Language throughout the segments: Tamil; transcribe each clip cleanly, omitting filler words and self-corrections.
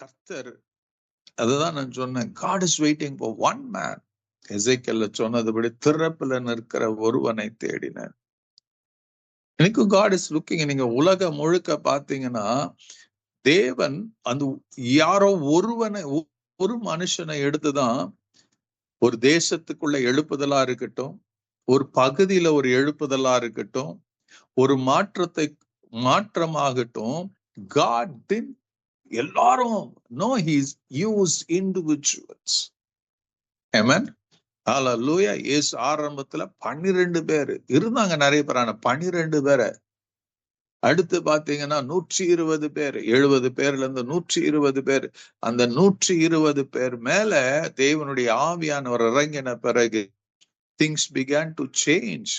கர்த்தர், அதுதான் நான் சொன்னேன், God is waiting for one man. எசேக்கியேல் சொன்னதுபடி திறப்புல நிற்கிற ஒருவனை தேடினார். இன்னைக்கு God is looking. நீங்க உலகம் முழுக்க பாத்தீங்கன்னா தேவன் அந்த யாரோ ஒரு மனுஷனை எடுத்துதான் ஒரு தேசத்துக்குள்ள எழுப்புதலா இருக்கட்டும், ஒரு பகுதியில ஒரு எழுப்புதலா இருக்கட்டும், ஒரு மாற்றமாகட்டும், God didn't எல்லாரும் no, he's used individuals. Amen. Hallelujah. இயேசு ஆரம்பத்துல 12 பேரு இருந்தாங்க, நிறைய பேர். ஆனா 12 பேரை அடுத்து பாத்தீங்கன்னா 120 பேர், 70 பேர்ல இருந்து 120 பேர். அந்த 120 பேர் மேல தேவனுடைய ஆவியானவர் இறங்கின பிறகு things began to change.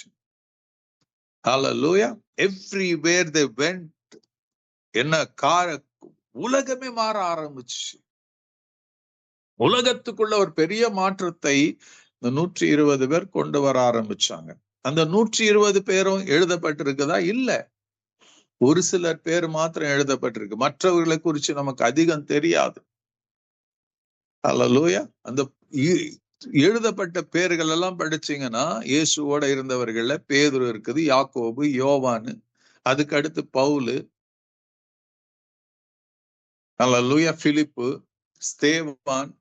Hallelujah. Everywhere they went, உலகமே மாற ஆரம்பிச்சு. உலகத்துக்குள்ள ஒரு பெரிய மாற்றத்தை இந்த 120 பேர் கொண்டு வர ஆரம்பிச்சாங்க. அந்த 120 பேரும் எழுதப்பட்டிருக்குதா? இல்ல, ஒரு சிலர் பேர் மாத்திரம் எழுதப்பட்டிருக்கு. மற்றவர்களை குறிச்சு நமக்கு அதிகம் தெரியாது. அல்லேலூயா. அந்த எழுதப்பட்ட பேர்கள் எல்லாம் படிச்சீங்கன்னா இயேசுவோட இருந்தவர்கள பேதுரு இருக்குது, யாக்கோபு, யோவானு, அதுக்கு அடுத்து பவுலு, அல்லேலூயா, பிலிப்பு, ஸ்தேவான்,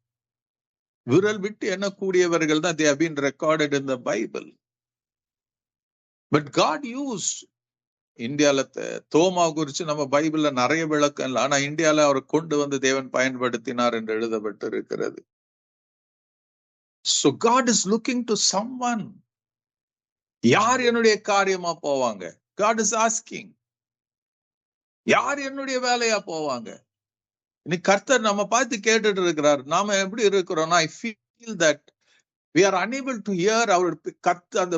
விரல் விட்டு எண்ணக்கூடியவர்கள் தான் they have been recorded in the Bible. But God used. இந்தியால தோமா குறிச்சு நம்ம பைபிள்ல நிறைய விளக்கம் இல்லை. ஆனா இந்தியால அவரை கொண்டு வந்து தேவன் பயன்படுத்தினார் என்று எழுதப்பட்டு இருக்கிறது. So God is looking to someone. யார் என்னுடைய காரியமா போவாங்க? God is asking. யார் என்னுடைய வேலையா போவாங்க? இன்னைக்கு கர்த்தர் நம்ம பார்த்து கேட்டுட்டு இருக்கிறார். நாம எப்படி இருக்கிறோம்னா, I feel that we are unable to hear our அந்த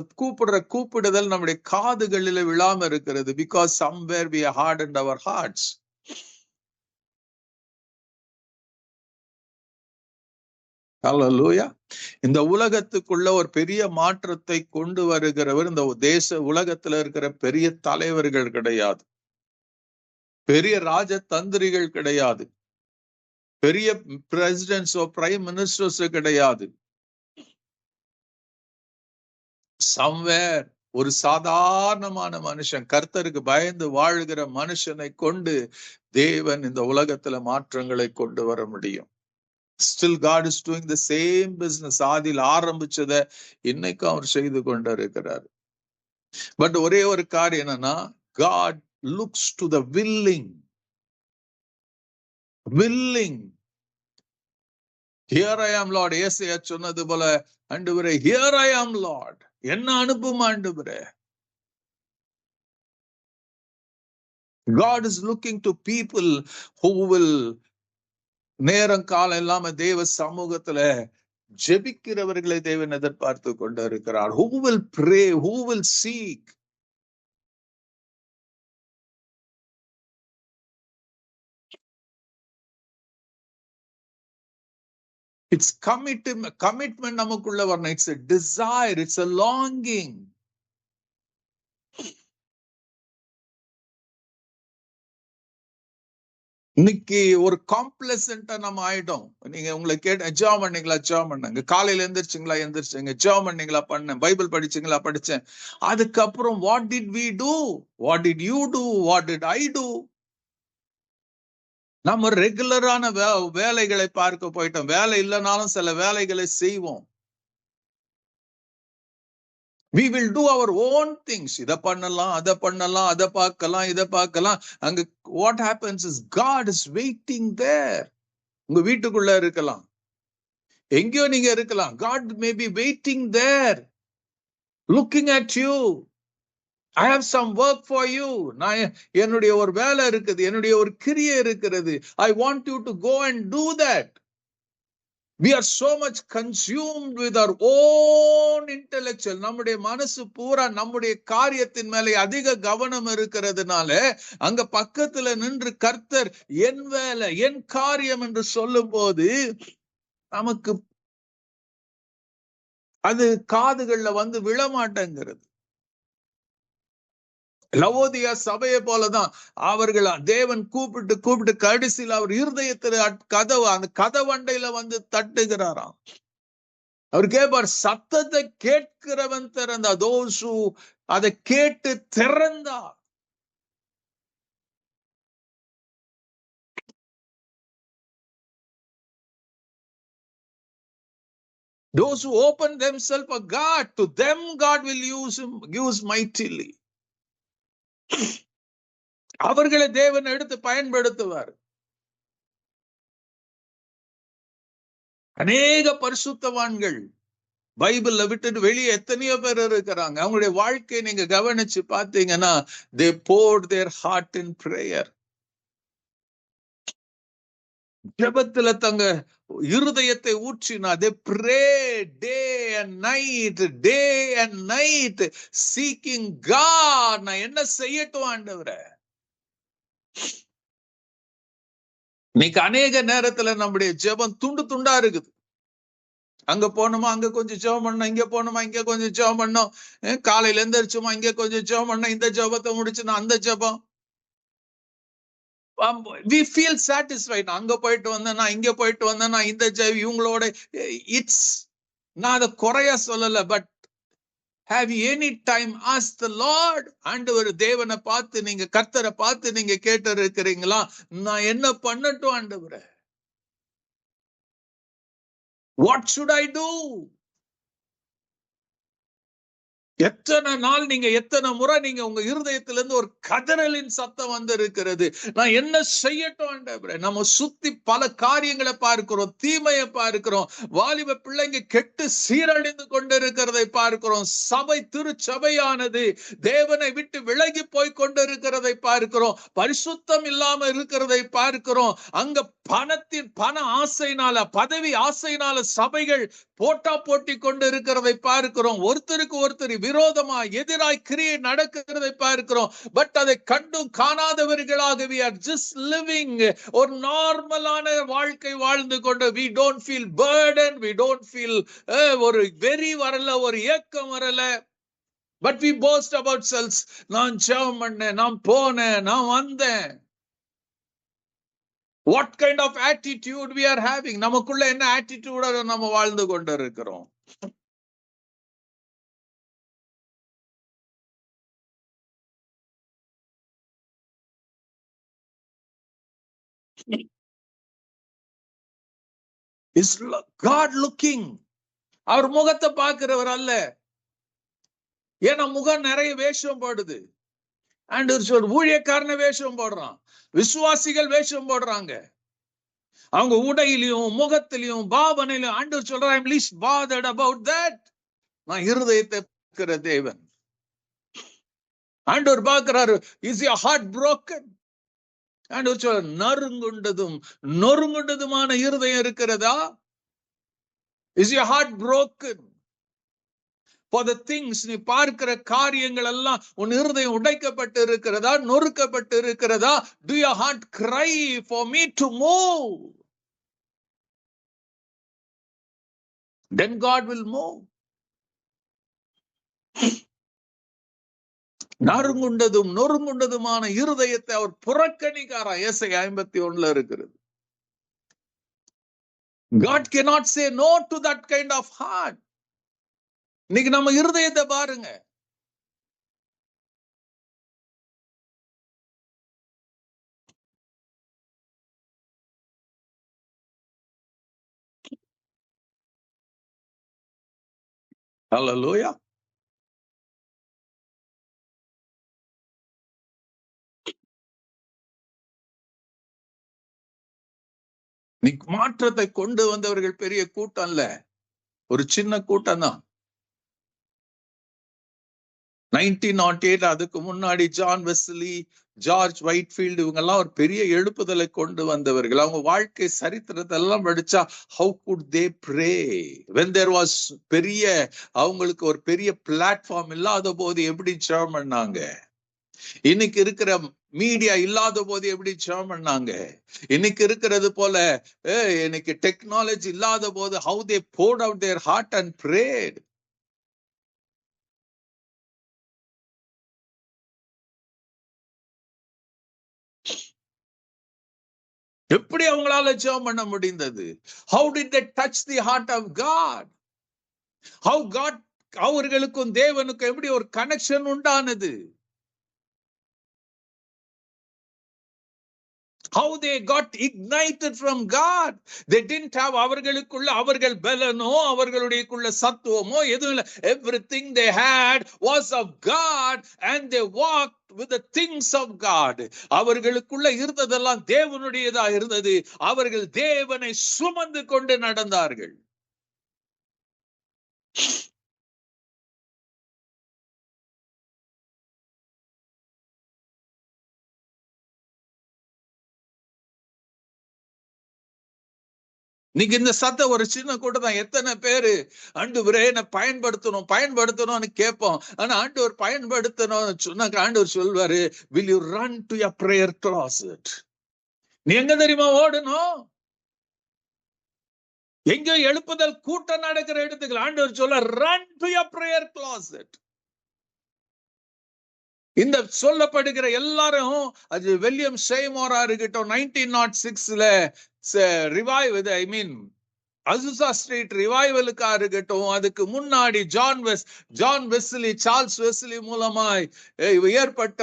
கூப்பிடுதல் நம்முடைய காதுகளில விழாம இருக்கிறது. Because somewhere we have hardened our hearts. Hallelujah. இந்த உலகத்துக்குள்ள ஒரு பெரிய மாற்றத்தை கொண்டு வருகிறவர் இந்த உலகத்துல இருக்கிற பெரிய தலைவர்கள் கிடையாது, பெரிய ராஜதந்திரிகள் கிடையாது, பெரிய பிரசிடென்ட்ஸ் பிரைம் மினிஸ்டர்ஸ் கிடையாது. சம்வேர் ஒரு சாதாரணமான மனுஷன், கர்த்தருக்கு பயந்து வாழ்கிற மனுஷனை கொண்டு தேவன் இந்த உலகத்துல மாற்றங்களை கொண்டு வர முடியும். Still God is doing the same business. ஆதியில் ஆரம்பிச்சதை இன்னைக்கும் அவர் செய்து கொண்டு இருக்கிறார். பட் ஒரே ஒரு காரியம் என்னன்னா, God looks to the willing. Here I am Lord. ஏசாயா சொன்னது போல, ஆண்டவரே here I am Lord, என்ன அனுப்பும் ஆண்டவரே. God is looking to people who will நேரம் காலம் இல்லாம தேவ சமூகத்துல ஜெபிக்கிறவர்களை தேவன் எதிர்பார்த்து கொண்டு இருக்கிறார். Who will pray, who will seek. It's commitment நமக்குள்ள வரணும். It's a desire, it's a longing. இன்னைக்கு ஒரு காம்ப்ளசன்ட்டா நம்ம ஆயிட்டோம். நீங்க உங்களை கேட்ட ஜெபம் பண்ணீங்களா? ஜெபம் பண்ணாங்க. காலையில எந்திரிச்சிங்களா? ஜெபம் பண்ணீங்களா? பண்ணேன். பைபிள் படிச்சீங்களா? படிச்சேன். அதுக்கப்புறம் what did we do? What did you do? What did I do? நம்ம ரெகுலரான வேலைகளை பார்க்க போயிட்டோம். வேலை இல்லைனாலும் சில வேலைகளை செய்வோம். We will do our own things. இதை பண்ணலாம், அதை பண்ணலாம், அதை பார்க்கலாம், இதை பார்க்கலாம். அங்க what happens is God is waiting there. உங்க வீட்டுக்குள்ள இருக்கலாம், எங்கேயோ நீங்க இருக்கலாம். God may be waiting there, looking at you. I have some work for you. நான் என்னுடைய ஒரு வேலை இருக்குது, என்னுடைய ஒரு கிரியை இருக்கிறது. I want you to go and do that. We are so much consumed with our own intellectual. நம்முடைய மனசு பூரா நம்முடைய காரியத்தின் மேலே அதிக கவனம் இருக்கிறதுனால அங்க பக்கத்துல நின்று கர்த்தர் என் வேலை, என் காரியம் என்று சொல்லும் போது நமக்கு அது காதுகள்ல வந்து விழமாட்டேங்கிறது. லவோதியா சபையை போலதான் அவர்கள் தேவன் கூப்பிட்டு கடைசியில் அவர் இருதயத்தில் கதவு அந்த கதவண்டையில வந்து தட்டுகிறாராம். அவர் கேட்பார், சத்தத்தை கேட்கிறவன் திறந்தா, தோசு அதை கேட்டு திறந்தா. Those who open themselves for God, to them God will use mightily. அவர்களை தேவன் எடுத்து பயன்படுத்துவார். அநேக பரிசுத்தவான்கள் பைபிள்ல விட்டுட்டு வெளியே எத்தனையோ பேர் இருக்கிறாங்க. அவங்களுடைய வாழ்க்கையை நீங்க கவனிச்சு பார்த்தீங்கன்னா, they poured their heart in prayer. ஜெபத்துல தங்க இருதயத்தை ஊற்றினா, they prayed day and night seeking God. நான் என்ன செய்யட்டும் ஆண்டவரே? இன்னைக்கு அநேக நேரத்துல நம்முடைய ஜெபம் துண்டு துண்டா இருக்குது. அங்க போனோமா அங்க கொஞ்சம் ஜெபம் பண்ணோம், இங்க போனோமா இங்க கொஞ்சம் ஜெபம் பண்ணோம், காலையில எந்திரிச்சோமா இங்க கொஞ்சம் ஜெபம் பண்ணோம், இந்த ஜெபத்தை முடிச்சுனா அந்த ஜெபம். we feel satisfied. அங்க போயிட்டு வந்தேன்னா இங்க போயிட்டு வந்தேன்னா இந்த ஜெபம் இவங்களோட. இட்ஸ் நான் அதை குறையா சொல்லல, but have you any time asked the Lord? ஆண்டவர் தேவனை பார்த்து நீங்க கர்த்தரை பார்த்து நீங்க கேட்டு இருக்கிறீங்களா, நான் என்ன பண்ணட்டும் ஆண்டவரே? What should I do? எத்தனை நாள் நீங்க எத்தனை முறை நீங்க உங்க இருதயத்திலிருந்து ஒரு கதறலின் சத்தம் வந்து இருக்கிறது, நான் என்ன செய்யட்டும் ஆண்டவரே? நம்ம சுத்தி பல காரியங்களை பார்க்கிறோம், தீமையை பார்க்கிறோம், வாலிப பிள்ளைங்க கெட்டு சீரழிந்து கொண்டிருக்கிறதை பார்க்கிறோம், சபை திருச்சபையானது தேவனை விட்டு விலகி போய் கொண்டிருக்கிறதை பார்க்கிறோம், பரிசுத்தம் இல்லாம இருக்கிறதை பார்க்கிறோம். அங்க பண ஆசையினால, பதவி ஆசையினால சபைகள் போட்டா போட்டி கொண்டு இருக்கிறதை பார்க்கிறோம். ஒருத்தருக்கு ஒருத்தர் விரோதமா எதிராய் கிரியை நடக்கிறதை பார்க்கிறோம். பட் அதை கண்டும் காணாதவர்களாக we are just living ஒரு நார்மலான வாழ்க்கை வாழ்ந்து கொண்டு, we don't feel burden, we don't feel ஒரு வெறி வரல, ஒரு ஏக்கம் வரல. But we boast about selves. நான் ஜெபம் பண்ணேன், நான் போனேன், நான் வந்தேன். What kind of attitude we are having? நமக்குள்ள என்ன attitude நம்ம வாழ்ந்து கொண்டிருக்கிறோம்? Is God looking? அவர் முகத்தை பார்க்கிறவர் அல்ல. ஏன்னா முகம் நிறைய வேஷம் போடுது. ஆண்டவர் சொல் ஊழியக்காரன வேஷம் போடுறான், விசுவாசிகள் வேஷம் போடுறாங்க. அவங்க உடையிலையும் முகத்திலையும் பாவனையிலும் ஆண்டவர் சொல்றார், I'm least bothered about that. நான் இருதயத்தை பார்க்கிற தேவன். ஆண்டவர் பார்க்கிறாரு, is your heart broken? ஆண்டவர் சொல்றார், நொறுங்குண்டதுமான இருதயம் இருக்கிறதா? Is your heart broken for the things? நீ பார்க்கிற காரியங்கள் எல்லாம் உன் இருதயம் உடைக்கப்பட்டு இருக்கிறதா, நொறுக்கப்பட்டு இருக்கிறதா? Do your heart cry for me to move? Then God will move. நொறுங்குண்டதுமான இருதயத்தை அவர் புறக்கணிக்காரா. ஏசாயா 51 இருக்கிறது. God cannot say no to that kind of heart. இன்னைக்கு நம்ம இருதயத்தை பாருங்க. ஹல்லேலூயா. மாற்றத்தை கொண்டு வந்தவர்கள் பெரிய கூட்டம் இல்ல, ஒரு சின்ன கூட்டம் தான். 1908 அதுக்கு முன்னாடி ஜான் வெஸ்லி, ஜார்ஜ் ஒயிட்ஃபீல்டு இவங்க எல்லாம் ஒரு பெரிய எழுப்புதலை கொண்டு வந்தவர்கள். அவங்க வாழ்க்கை சரித்திரத்தை எல்லாம் படிச்சா how could they pray when there was பெரிய அவங்களுக்கு ஒரு பெரிய பிளாட்ஃபார்ம் இல்லாத போது எப்படி ஜெபம் பண்ணாங்க? இன்னைக்கு இருக்கிற மீடியா இல்லாத போது எப்படி ஜெபம் பண்ணாங்க? இன்னைக்கு இருக்கிறது போல இன்னைக்கு டெக்னாலஜி இல்லாத போது how they poured out their heart and prayed. எப்படி அவங்களால ஜெபம் பண்ண முடிந்தது? How did they touch the heart of God? How God அவர்களுக்கும் தேவனுக்கும் எப்படி ஒரு கனெக்ஷன் உண்டானது? How they got ignited from God? They didn't have அவர்களுக்குள்ள அவர்கள் பலனோ அவர்களுடையக்குள்ள சத்துவமோ எதுவும் இல்லை. Everything they had was of God and they walked with the things of God. அவர்களுக்குள்ள இருந்ததெல்லாம் தேவனுடையதா இருந்தது. அவர்கள் தேவனை சுமந்து கொண்டு நடந்தார்கள். நீங்க இந்த சத்த ஒரு சின்ன கூட்டம் எத்தனை பேரு ஆண்டவரே என்ன பயன்படுத்தணும்னு கேட்போம். ஆனா ஆண்டவர் பயன்படுத்தணும் சொன்னாக்க ஆண்டவர் சொல்வாரு, will you run to your prayer closet? நீ எங்க தெரியுமா ஓடணும்? எங்க எழுப்புதல் கூட்டம் நடக்கிற இடத்துக்கு ஆண்டவர் சொல்ல run to your prayer closet. இந்த சொல்லப்படுகிற எல்லாரும் அது வில்லியம் சேமோரா இருக்கட்டும், 1906ல ரிவைவ் ஐ மீன் அசுசா ஸ்ட்ரீட் ரிவைவலுக்கா இருக்கட்டும், அதுக்கு முன்னாடி ஜான் வெஸ்லி சார்ல்ஸ் வெஸ்லி மூலமாய் ஏற்பட்ட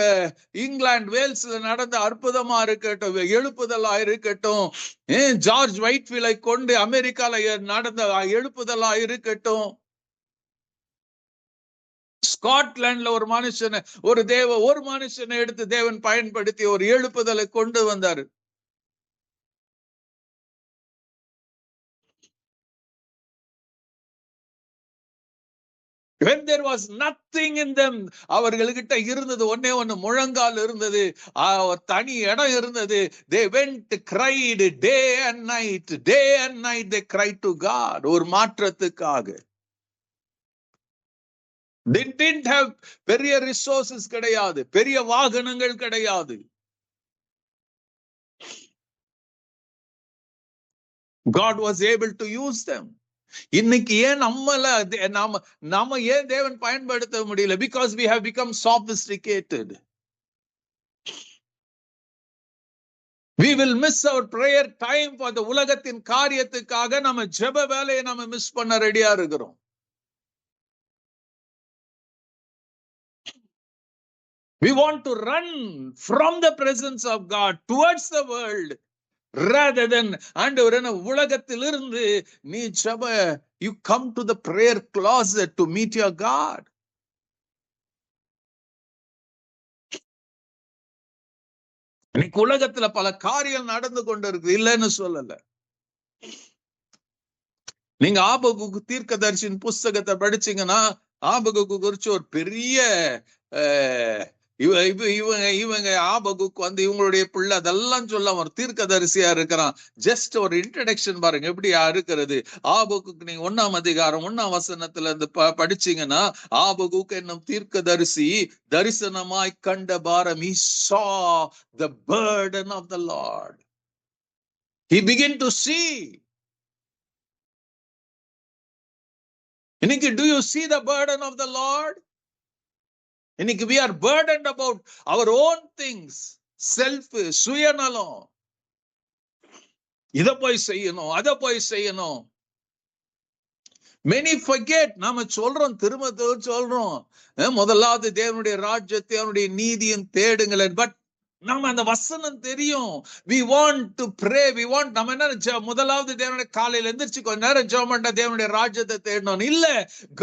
இங்கிலாந்து வேல்ஸ்ல நடந்த அற்புதமா இருக்கட்டும், எழுப்புதலா இருக்கட்டும், ஜார்ஜ் வைட்ஃபீல்டை கொண்டு அமெரிக்கால நடந்த எழுப்புதலா இருக்கட்டும், ஸ்காட்லாண்ட்ல ஒரு மனுஷனை எடுத்து தேவன் பயன்படுத்தி ஒரு எழுப்புதலை கொண்டு வந்தாரு. When there was nothing in them, அவர்கள்கிட்ட இருந்தது ஒன்னே ஒன்னு, முழங்கால் இருந்தது, தனி இடம் இருந்தது. They went cried day and night they cried to God ஒரு மாற்றத்துக்காக. They didn't have பெரிய ரிசோர்சஸ் கிடையாது, பெரிய வாகனங்கள் கிடையாது. God was able to use them. இன்னைக்கு ஏன் நாம ஏன் தேவன் பயன்படுத்த முடியல? Because we have become sophisticated. We will miss our prayer time for the உலகத்தின் காரியத்துக்காக நம்ம ஜெப வேலையை நம்ம மிஸ் பண்ண ரெடியா இருக்கிறோம். We want to run from the presence of God towards the world rather than ஆண்டவரே உலகத்திலிருந்து நீ ஜெப, you come to the prayer closet to meet your God. இன்னைக்கு உலகத்துல பல காரியம் நடந்து கொண்டு இருக்கு, இல்லைன்னு சொல்லல. நீங்க ஆபகுக்கு தீர்க்கதரிசியின் புஸ்தகத்தை படிச்சீங்கன்னா ஆபகுக்கு குறிச்சு ஒரு பெரிய இவங்க ஆபகுக்கு இவங்களுடைய பிள்ளை அதெல்லாம் சொல்ல ஒரு தீர்க்கதரிசியா இருக்கிறான். ஜஸ்ட் ஒரு இன்ட்ரடக்ஷன் பாருங்க எப்படியா இருக்கிறது. ஆபகுக்கு நீங்க 1ஆம் அதிகாரம் 1ஆம் வசனத்துல இருந்து படிச்சீங்கன்னா, ஆபகுக்கு என்னும் தீர்க்கதரிசி தரிசனமாய் கண்ட பாரம், he saw the burden of the Lord. He began to see. இன்னைக்கு do you see the burden of the Lord? இன்னைக்கு we are burdened about our own things, self, சுயநலம். இத போய் செய்யணும், அத போய் செய்யணும். Many forget, நாம சொல்றோம், திரும்ப சொல்றோம், முதலாவது தேவனுடைய ராஜ்யத்தை அவருடைய நீதியும் தேடுங்களேன். பட் நாம அந்த வசனம் தெரியும். we want to pray, we want, நம்ம என்ன முதலாவது தேவனுடைய காலையில எந்திரிச்சு கொஞ்ச நேரம் ஜெபம் பண்ணா தேவனுடைய ராஜ்யத்தை தேடணும் இல்ல.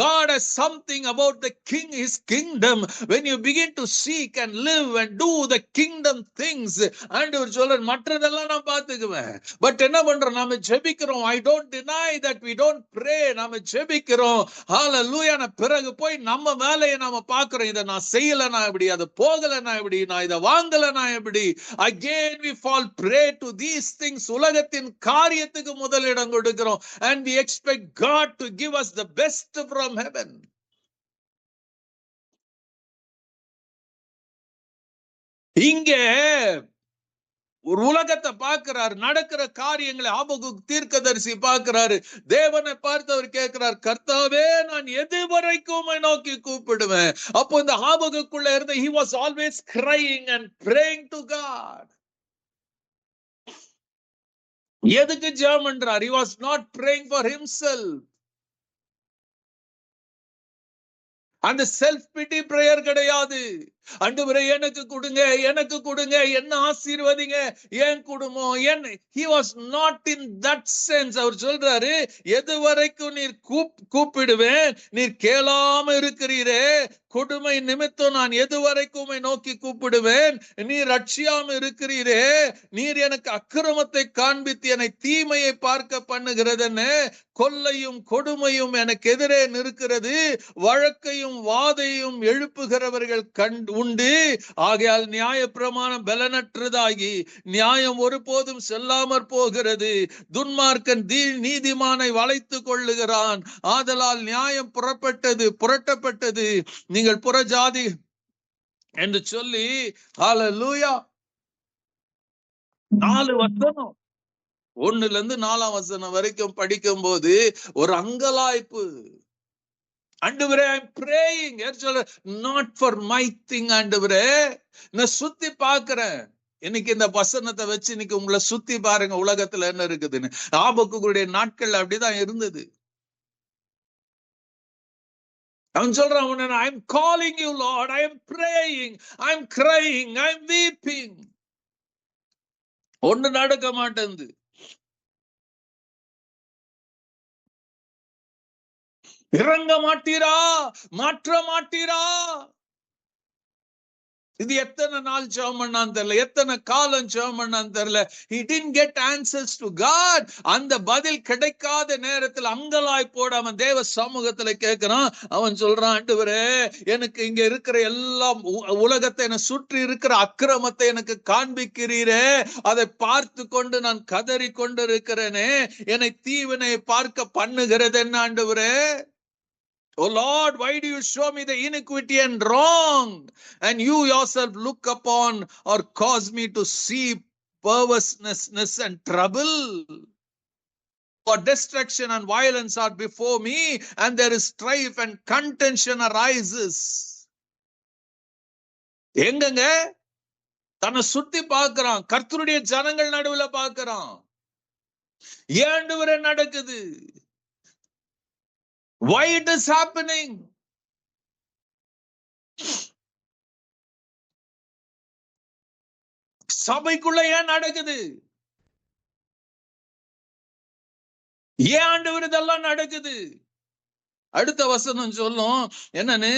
God has something about the king, his kingdom. When you begin to seek and live and do the kingdom things, ஆண்டவர் சொல்ற மற்றதெல்லாம் நான் பாத்துக்குவேன். பட் என்ன பண்றோம், நாம ஜெபிக்கிறோம். I don't deny that we don't pray. நாம ஜெபிக்கிறோம், ஹalleluya. பிறகு போய் நம்ம வேலையை நாம பாக்குறோம். இதை நான் செய்யலனா இப்படி, அது போகலனா இப்படி, நான் இதை வாங்கலனா எப்படி. Again we fall prey to these things. உலகத்தின் காரியத்துக்கு முதலிடம் கொடுக்கிறோம். And we expect God to give us the best from heaven. இங்க ஒரு உலகத்தை பார்க்கிறார், நடக்கிற காரியங்களை ஆபகுக்கு தீர்க்கதரிசி பார்க்கிறாரு. தேவனை பார்த்தவர் கேட்கிறார், கர்த்தாவே நான் எது வரைக்கும் நோக்கி கூப்பிடுவேன். அப்போ இந்த ஆபகுக்குள்ள இருந்த he was always crying and praying to God. எதுக்கு ஜெபம் பண்றார்? He was not praying for himself. அந்த செல்ஃப் பிட்டி பிரேயர் கிடையாது. ஆண்டவரே எனக்கு கொடுங்க, எனக்கு கொடுங்க, என்ன ஆசீர்வதிங்க, என் குடும்பம் என்ன. he was not in that sense. அவர் சொல்றாரு, எது வரைக்கும் நீர் கூப்பிடுவேன், நீர் கேளாம இருக்கிறீரே, கொடுமை நிமித்தம் நான் எது வரைக்கும் நோக்கி கூப்பிடுவேன், நீர் ரட்சியாம இருக்கிறீரே, நீர் எனக்கு அக்கிரமத்தை காண்பித்து என்னை தீமையை பார்க்க பண்ணுகிறதுன்னு, கொல்லையும் கொடுமையும் எனக்கு எதிரே நிற்கிறது, வழக்கையும் வாதையும் எழுப்புகிறவர்கள் உண்டு. ஆகையால் நியாய பிரமாணம் பலனற்றதாகி நியாயம் ஒருபோதும் செல்லாமற் போகிறது. துன்மார்க்கன் நீதிமானை வளைத்துக் கொள்ளுகிறான். ஆதலால் நியாயம் புரட்டப்பட்டது, நீங்கள் புறஜாதி என்று சொல்லி, ஹல்லேலூயா, 4 வசனம் 1ல இருந்து 4ஆம் வசனம் வரைக்கும் படிக்கும் போது ஒரு அங்கலாய்ப்பு. ஆண்டவரே, I am praying, not for my thing. ஆண்டவரே, நான் சுத்தி பார்க்கிறேன். இன்னைக்கு இந்த வசனத்தை வச்சு இன்னைக்கு உங்களை சுத்தி பாருங்க, உலகத்துல என்ன இருக்குதுன்னு. ஆபக்குடைய நாட்கள் அப்படிதான் இருந்தது. அவன் சொல்றான், I am calling you Lord, I am praying, I am crying, I am weeping. ஒண்ணு நடக்க மாட்டேங்குது. இறங்க மாட்டீரா, மாற்ற மாட்டீரா. இது எத்தனை நாள் ஜெபம் பண்ணான்னு தெரியல, எத்தனை காலம் ஜெபம் பண்ணான்னு தெரியல. He didn't get answers to God. அந்த பதில் கிடைக்காத நேரத்தில் அங்கலாய்ப்போட அவன் தேவ சமூகத்துல கேட்கிறான். அவன் சொல்றான், ஆண்டவரே, எனக்கு இங்க இருக்கிற எல்லாம் உலகத்தை என்னை சுற்றி இருக்கிற அக்கிரமத்தை எனக்கு காண்பிக்கிறீரே, அதை பார்த்து கொண்டு நான் கதறி கொண்டு இருக்கிறேனே, என்னை தீவினை பார்க்க பண்ணுகிறது என்ன ஆண்டவரே? Oh Lord, why do you show me the iniquity and wrong, and you yourself look upon or cause me to see perverseness and trouble? For destruction and violence are before me, and there is strife and contention arises. எங்கங்க தன்னை சுத்தி பார்க்கிறான், கர்த்தருடைய ஜனங்கள் நடுவுல பார்க்கிறான். ஏண்டவரே நடக்குது? Why it is happening? சபைக்குள்ள ஏன் நடக்குது? ஏன் ஆண்டவர் இதெல்லாம் நடக்குது? அடுத்த வசனம் சொல்லும் என்னன்னு,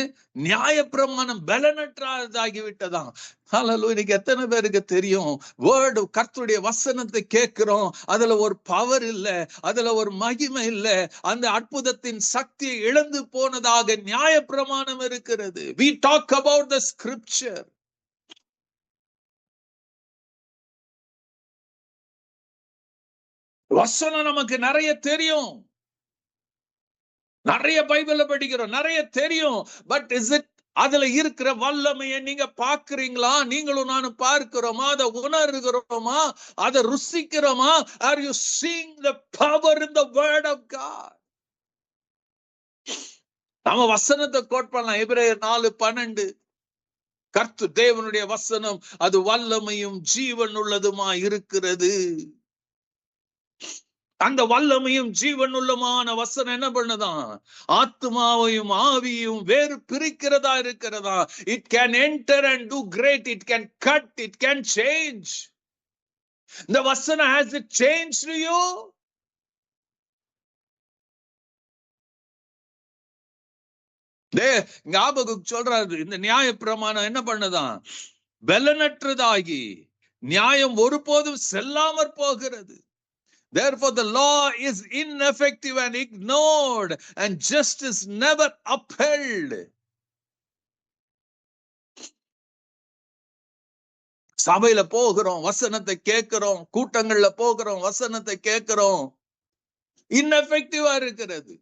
நியாயப்பிரமாணம் பலனற்றதாகி விட்டதாம். ஹல்லேலூயா. இன்னைக்கு எத்தனை பேருக்கு தெரியும், வேர்டு கர்த்தருடைய வசனத்தை கேட்கிறோம், அதுல ஒரு பவர் இல்ல, அதுல ஒரு மகிமை இல்ல, அந்த அற்புதத்தின் சக்தியை இழந்து போனதாக நியாயப்பிரமாணம் இருக்கிறது. We talk about the scripture. வசனம் நமக்கு நிறைய தெரியும், நிறைய பைபிள படிக்கிறோம், நிறைய தெரியும். பட் இஸ் இட், அதுல இருக்கிற வல்லமையை நீங்க பாக்குறீங்களா? நீங்களும் நானும் பார்க்கிறோமா? அதை உணர்கிறோமா? அதை ருசிக்கிறோமா? Are you seeing the power in the word of God? நம்ம வசனத்தை கோட் பண்ணலாம். எபிரேயர் 4:12, கர்த்தர் தேவனுடைய வசனம் அது வல்லமையும் ஜீவன் உள்ளதுமா இருக்கிறது. அந்த வல்லமையும் ஜீவன் உள்ளமான வசனம் என்ன பண்ணுதான்? ஆத்மாவையும் ஆவியும் வேறு பிரிக்கிறதா இருக்கிறதா. It can enter and do great, it can cut, it can change. The வசனம், has it changed to you? ஞாபகம் சொல்றாரு, இந்த நியாயப்பிரமாணம் என்ன பண்ணுதான்? பலனற்றதாகி நியாயம் ஒருபோதும் செல்லாமற் போகிறது. Therefore the law is ineffective and ignored, and justice never upheld. சபையில போகிறோம், வசனத்தை கேட்கிறோம், கூட்டங்கள்ல போகிறோம், வசனத்தை கேட்கிறோம், ineffective-ஆ இருக்கிறது.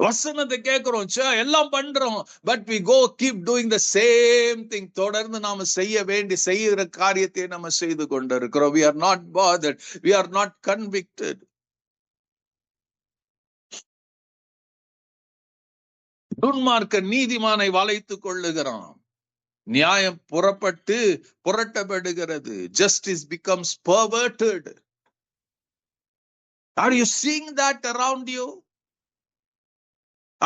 வசனத்தை கேட்கிறோம், எல்லாம் பண்றோம், but we go keep doing the same thing. தொடர்ந்து நாம செய்கிற காரியத்தை நம்ம செய்து கொண்டிருக்கிறோம். We are not bothered, we are not convicted. துன்மார்க்க நீதிமானை வளைத்துக் கொள்ளுகிறான். நியாயம் புரட்டப்படுகிறது. Justice becomes perverted. Are you seeing that around you?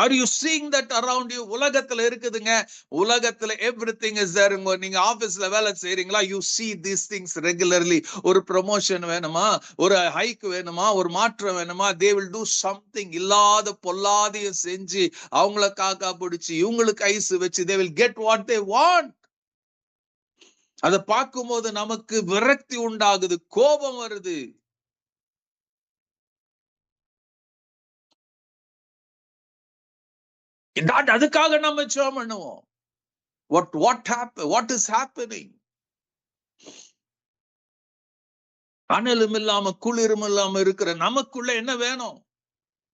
Are you seeing that around you? உலகத்துல இருக்குதுங்க. உலகத்துல everything is there. நீங்க ஆபீஸ்ல வேலை செய்றீங்களா? You see these things regularly. ஒரு ப்ரமோஷன் வேணுமா, ஒரு ஹைக் வேணுமா, ஒரு மாற்றம் வேணுமா, they will do something. இல்லாத பொல்லாதையும் செஞ்சு அவங்கள காக்கா பிடிச்சி இவங்களுக்கு ஐஸ் வச்சு they will get what they want. அதை பார்க்கும்போது நமக்கு விரக்தி உண்டாகுது, கோபம் வருது. அதுக்காக நம்ம ஜெபம் பண்ணுவோம். What is happening? அனலும் இல்லாம குளிரும் இல்லாம இருக்கிற நமக்குள்ள என்ன வேணும்?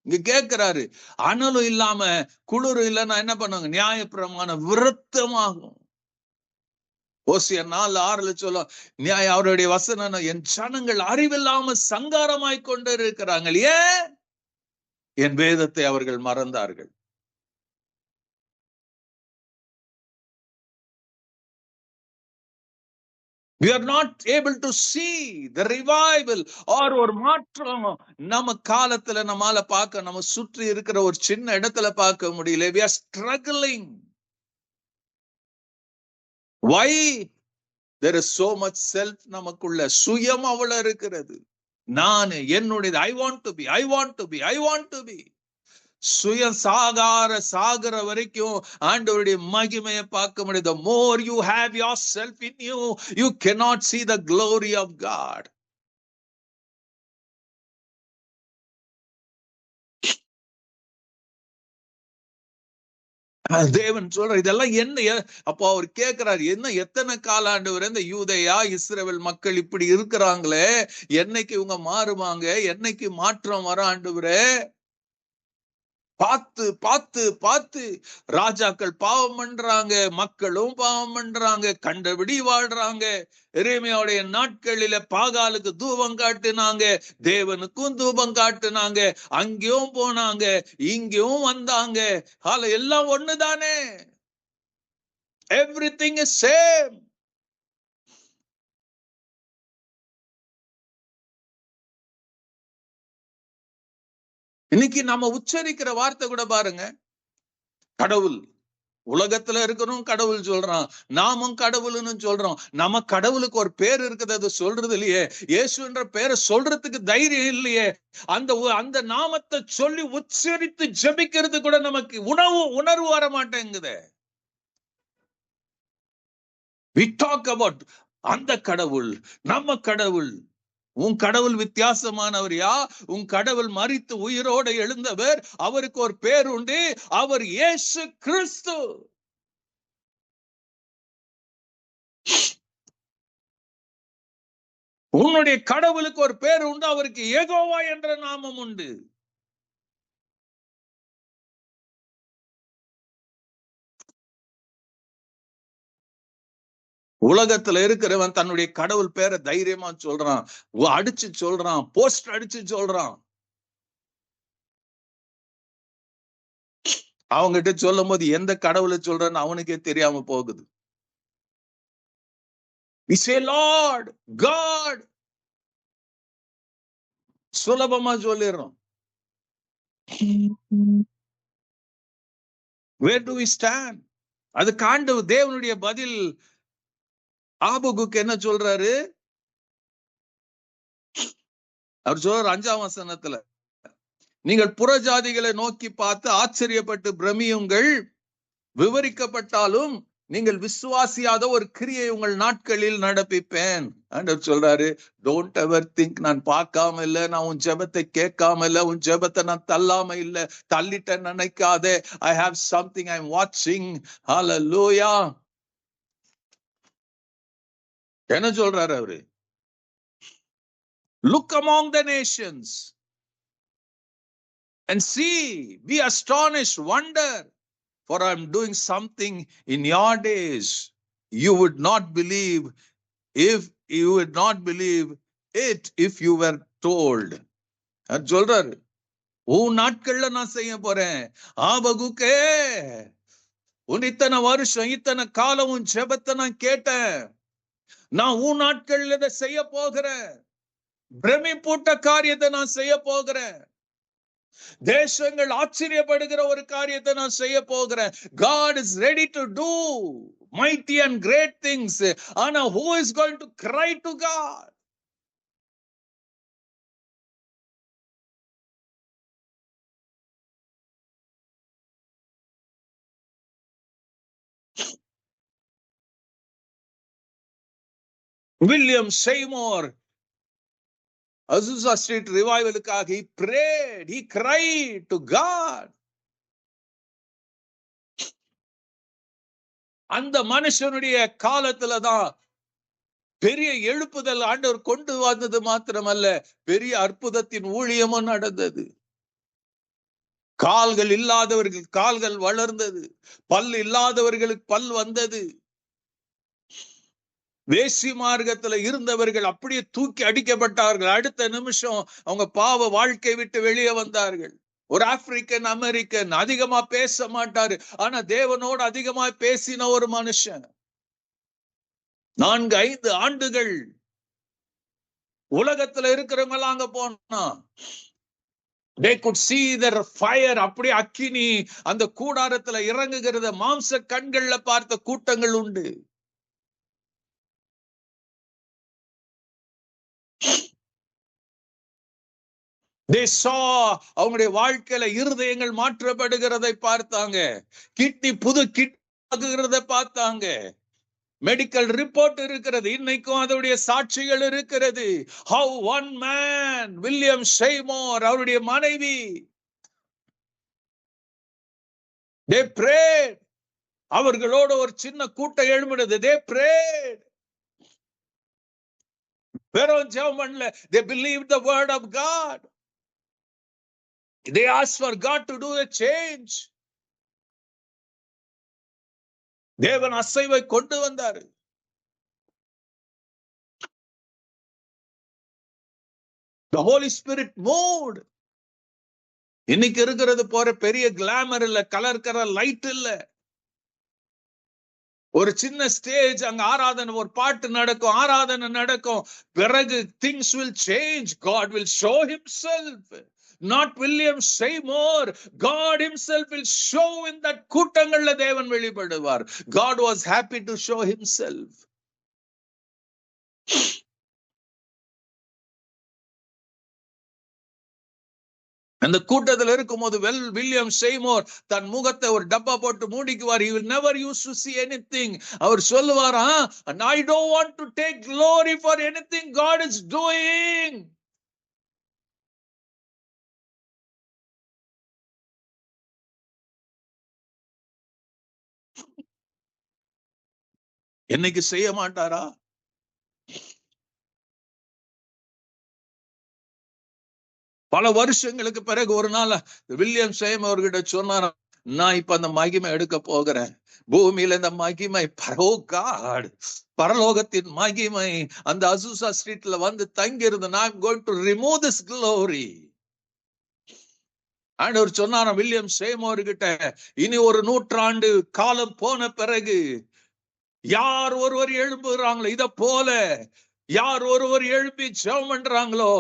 இங்க கேட்கிறாரு, அனலும் இல்லாம குளிரும் இல்லைன்னா என்ன பண்ணுவாங்க? நியாயப்பிரமாணம் விருத்தமாகும். ஓசியா 4:6 சொல்லும், அவருடைய வசனம், என் ஜனங்கள் அறிவில்லாம சங்காரமாய் கொண்டு இருக்கிறாங்க. ஏன்? என் வேதத்தை அவர்கள் மறந்தார்கள். We are not able to see the revival or ஒரு மாற்றம் நம்ம காலத்துல நம்மால பார்க்க, நம்ம சுற்றி இருக்கிற ஒரு சின்ன இடத்துல பார்க்க முடியல. We are struggling. Why? There is so much self நமக்குள்ள, சுயம் அவ்வளவு இருக்கிறது. நான் என்னுடையது, I want to be. சுய சாகர வரைக்கும் ஆண்டவருடைய மகிமையை பார்க்க முடியாது. The more you have yourself in you, you cannot see the glory of God. தேவன் சொல்ற இதெல்லாம் என்ன? அப்போ அவர் கேட்கிறார், என்ன எத்தனை காலாண்டு இந்த யூதேயா இஸ்ரவேல் மக்கள் இப்படி இருக்கிறாங்களே, என்னைக்கு இவங்க மாறுவாங்க, என்னைக்கு மாற்றம் வர ஆண்டவரே? பார்த்து ராஜாக்கள் பாவம் பண்றாங்க, மக்களும் பாவம் பண்றாங்க, கண்டபடி வாழ்றாங்க. எரேமியாவுடைய நாட்களில பாகாலுக்கு தூபம் காட்டினாங்க, தேவனுக்கும் தூபம் காட்டினாங்க, அங்கேயும் போனாங்க, இங்கேயும் வந்தாங்க. எல்லாம் ஒண்ணுதானே? Everything is same. இன்னைக்கு நம்ம உச்சரிக்கிற வார்த்தை கூட பாருங்க, கடவுள். உலகத்துல இருக்கிறோம் கடவுள் சொல்றான், நாமும் கடவுள்னு சொல்றோம். நம்ம கடவுளுக்கு ஒரு பேர் இருக்குது, அது சொல்றது இல்லையே. இயேசுன்ற பேரை சொல்றதுக்கு தைரியம் இல்லையே. அந்த நாமத்தை சொல்லி உச்சரித்து ஜெபிக்கிறது கூட நமக்கு உணர்வு வர மாட்டேங்குது. We talk about அந்த கடவுள், நம்ம கடவுள். உன் கடவுள் வித்தியாசமானவர். உன் கடவுள் மரித்து உயிரோடு எழுந்தவர், அவருக்கு ஒரு பேர் உண்டு, அவர் இயேசு கிறிஸ்து. உன்னுடைய கடவுளுக்கு ஒரு பேர் உண்டு, அவருக்கு யெகோவா என்ற நாமம் உண்டு. உலகத்துல இருக்கிறவன் தன்னுடைய கடவுள் பேரை தைரியமா சொல்றான், அடிச்சு சொல்றான், போஸ்டர் அடிச்சு சொல்றான். அவங்கிட்ட சொல்லும் போது எந்த கடவுளை சொல்றன்னு அவனுக்கே தெரியாம போகுது. We say Lord, God. சுலபமா சொல்லிடுறோம். Where do we stand? அது தேவனுடைய பதில் ஆபகுக்கு என்ன சொல்றாரு? அவர் சொல்றார் 5ஆம் வசனத்துல, நீங்கள் புறஜாதிகளை நோக்கி பார்த்து ஆச்சரியப்பட்டு பிரமியுங்கள், விவரிக்கப்பட்டாலும் நீங்கள் விசுவாசியாத ஒரு கிரியை உங்கள் நாட்களில் நடப்பிப்பேன். ஆண்டவர் சொல்றாரு, டோன்ட் எவர் திங்க் நான் பார்க்காம இல்ல, நான் உன் ஜெபத்தை கேட்காம இல்ல, உன் ஜெபத்தை நான் தள்ளாம இல்ல, தள்ளிட்ட நினைக்காதே. I have something I'm watching. Hallelujah. என்ன சொல்றாரு அவரு? Look among the nations and see, be astonished, wonder, for I'm doing something in your days. You would not believe it if you were told. சொல்றாரு, உன் நாட்கள்ல நான் செய்ய போறேன். ஆபகுக்கே, உன் இத்தனை வருஷம் இத்தனை காலம் உன் ஜெபத்தை நான் கேட்டேன். நான் உன் நாட்கள்ல இதை செய்ய போகிறேன். பிரமிப்பூட்ட காரியத்தை நான் செய்ய போகிறேன். தேசங்கள் ஆச்சரியப்படுகிற ஒரு காரியத்தை நான் செய்ய போகிறேன். God is ready to do mighty and great things. ஆனா who is going to cry to God? William Seymour Azusa Street revivalக்காக he prayed, he cried to God. அந்த மனுஷனுடைய காலத்துலதான் பெரிய எழுப்புதல் ஆண்டவர் கொண்டு வந்தது மாத்திரமல்ல, பெரிய அற்புதத்தின் ஊழியமும் நடந்தது. கால்கள் இல்லாதவர்கள் கால்கள் வளர்ந்தது, பல் இல்லாதவர்களுக்கு பல் வந்தது. வேசி மார்க்கத்துல இருந்தவர்கள் அப்படியே தூக்கி அடிக்கப்பட்டார்கள். அடுத்த நிமிஷம் அவங்க பாவ வாழ்க்கை விட்டு வெளியே வந்தார்கள். ஒரு ஆப்பிரிக்கன் அமெரிக்கன், அதிகமா பேச மாட்டாரு, ஆனா தேவனோடு அதிகமா பேசின ஒரு மனுஷன். 4-5 ஆண்டுகள் உலகத்துல இருக்கிறவங்க எல்லாம் அங்க போனா they could see the fire. அப்படியே அக்கினி அந்த கூடாரத்துல இறங்குகிறத மாம்ச கண்கள்ல பார்த்த கூட்டங்கள் உண்டு. They saw அவங்களுடைய வாழ்க்கையில இருதயங்கள் மாற்றப்படுகிறதை பார்த்தாங்க. கிட்னி புது கிட்னி பார்த்தாங்க. மெடிக்கல் ரிப்போர்ட் இருக்கிறது, இன்னைக்கும் அதோடைய சாட்சிகள் இருக்கிறது. How one man, William Seymour, அவருடைய மனைவி, they prayed. அவர்களோட ஒரு சின்ன கூட்டம் எழும்பினது. They prayed. வெறும் ஜெபம் பண்ணல, they believed the word of God. They asked for God to do a change. தேவன் அசைவை கொண்டு வந்தார். The Holy Spirit moved. இன்னைக்கு இருக்கிறது போற பெரிய கிளாமர் இல்ல, கலர் கலர் லைட் இல்ல. ஒரு சின்ன ஸ்டேஜ், அங்க ஆராதனை, ஒரு பாட்டு நடக்கும், ஆராதனை நடக்கும். பிறகு things will change. God will show himself. Not William Seymour. God himself will show in that கூட்டங்கள்ல தேவன் வெளிப்படுவார். God was happy to show himself. அந்த கூட்டத்தில் இருக்கும்போது வில்லியம் செய்மோர் தன் முகத்தை ஒரு டப்பா போட்டு மூடிக்குவார். He will never used to see anything. அவர் சொல்லுவாரா, and I don't want to take glory for anything God is doing. என்னைக்கு செய்ய மாட்டாரா? பல வருஷங்களுக்கு பிறகு ஒரு நாள் வில்லியம் செய்மோர் அவர்கிட்ட சொன்னார், நான் இப்ப அந்த மகிமை எடுக்க போகிறேன். பூமியில இந்த மகிமை பரலோகத்தின் மகிமை அந்த அசூசா ஸ்ட்ரீட்ல வந்து தங்கியிருந்து, I am going to remove this glory. ஆண்டவர் சொன்னார் வில்லியம் செய்மோர் கிட்ட, இனி ஒரு 100 ஆண்டு காலம் போன பிறகு யார் ஒருவர் எழும்புகிறாங்களோ, இத போல யார் ஒருவர் எழுப்பி ஜெபம் பண்றாங்களோ,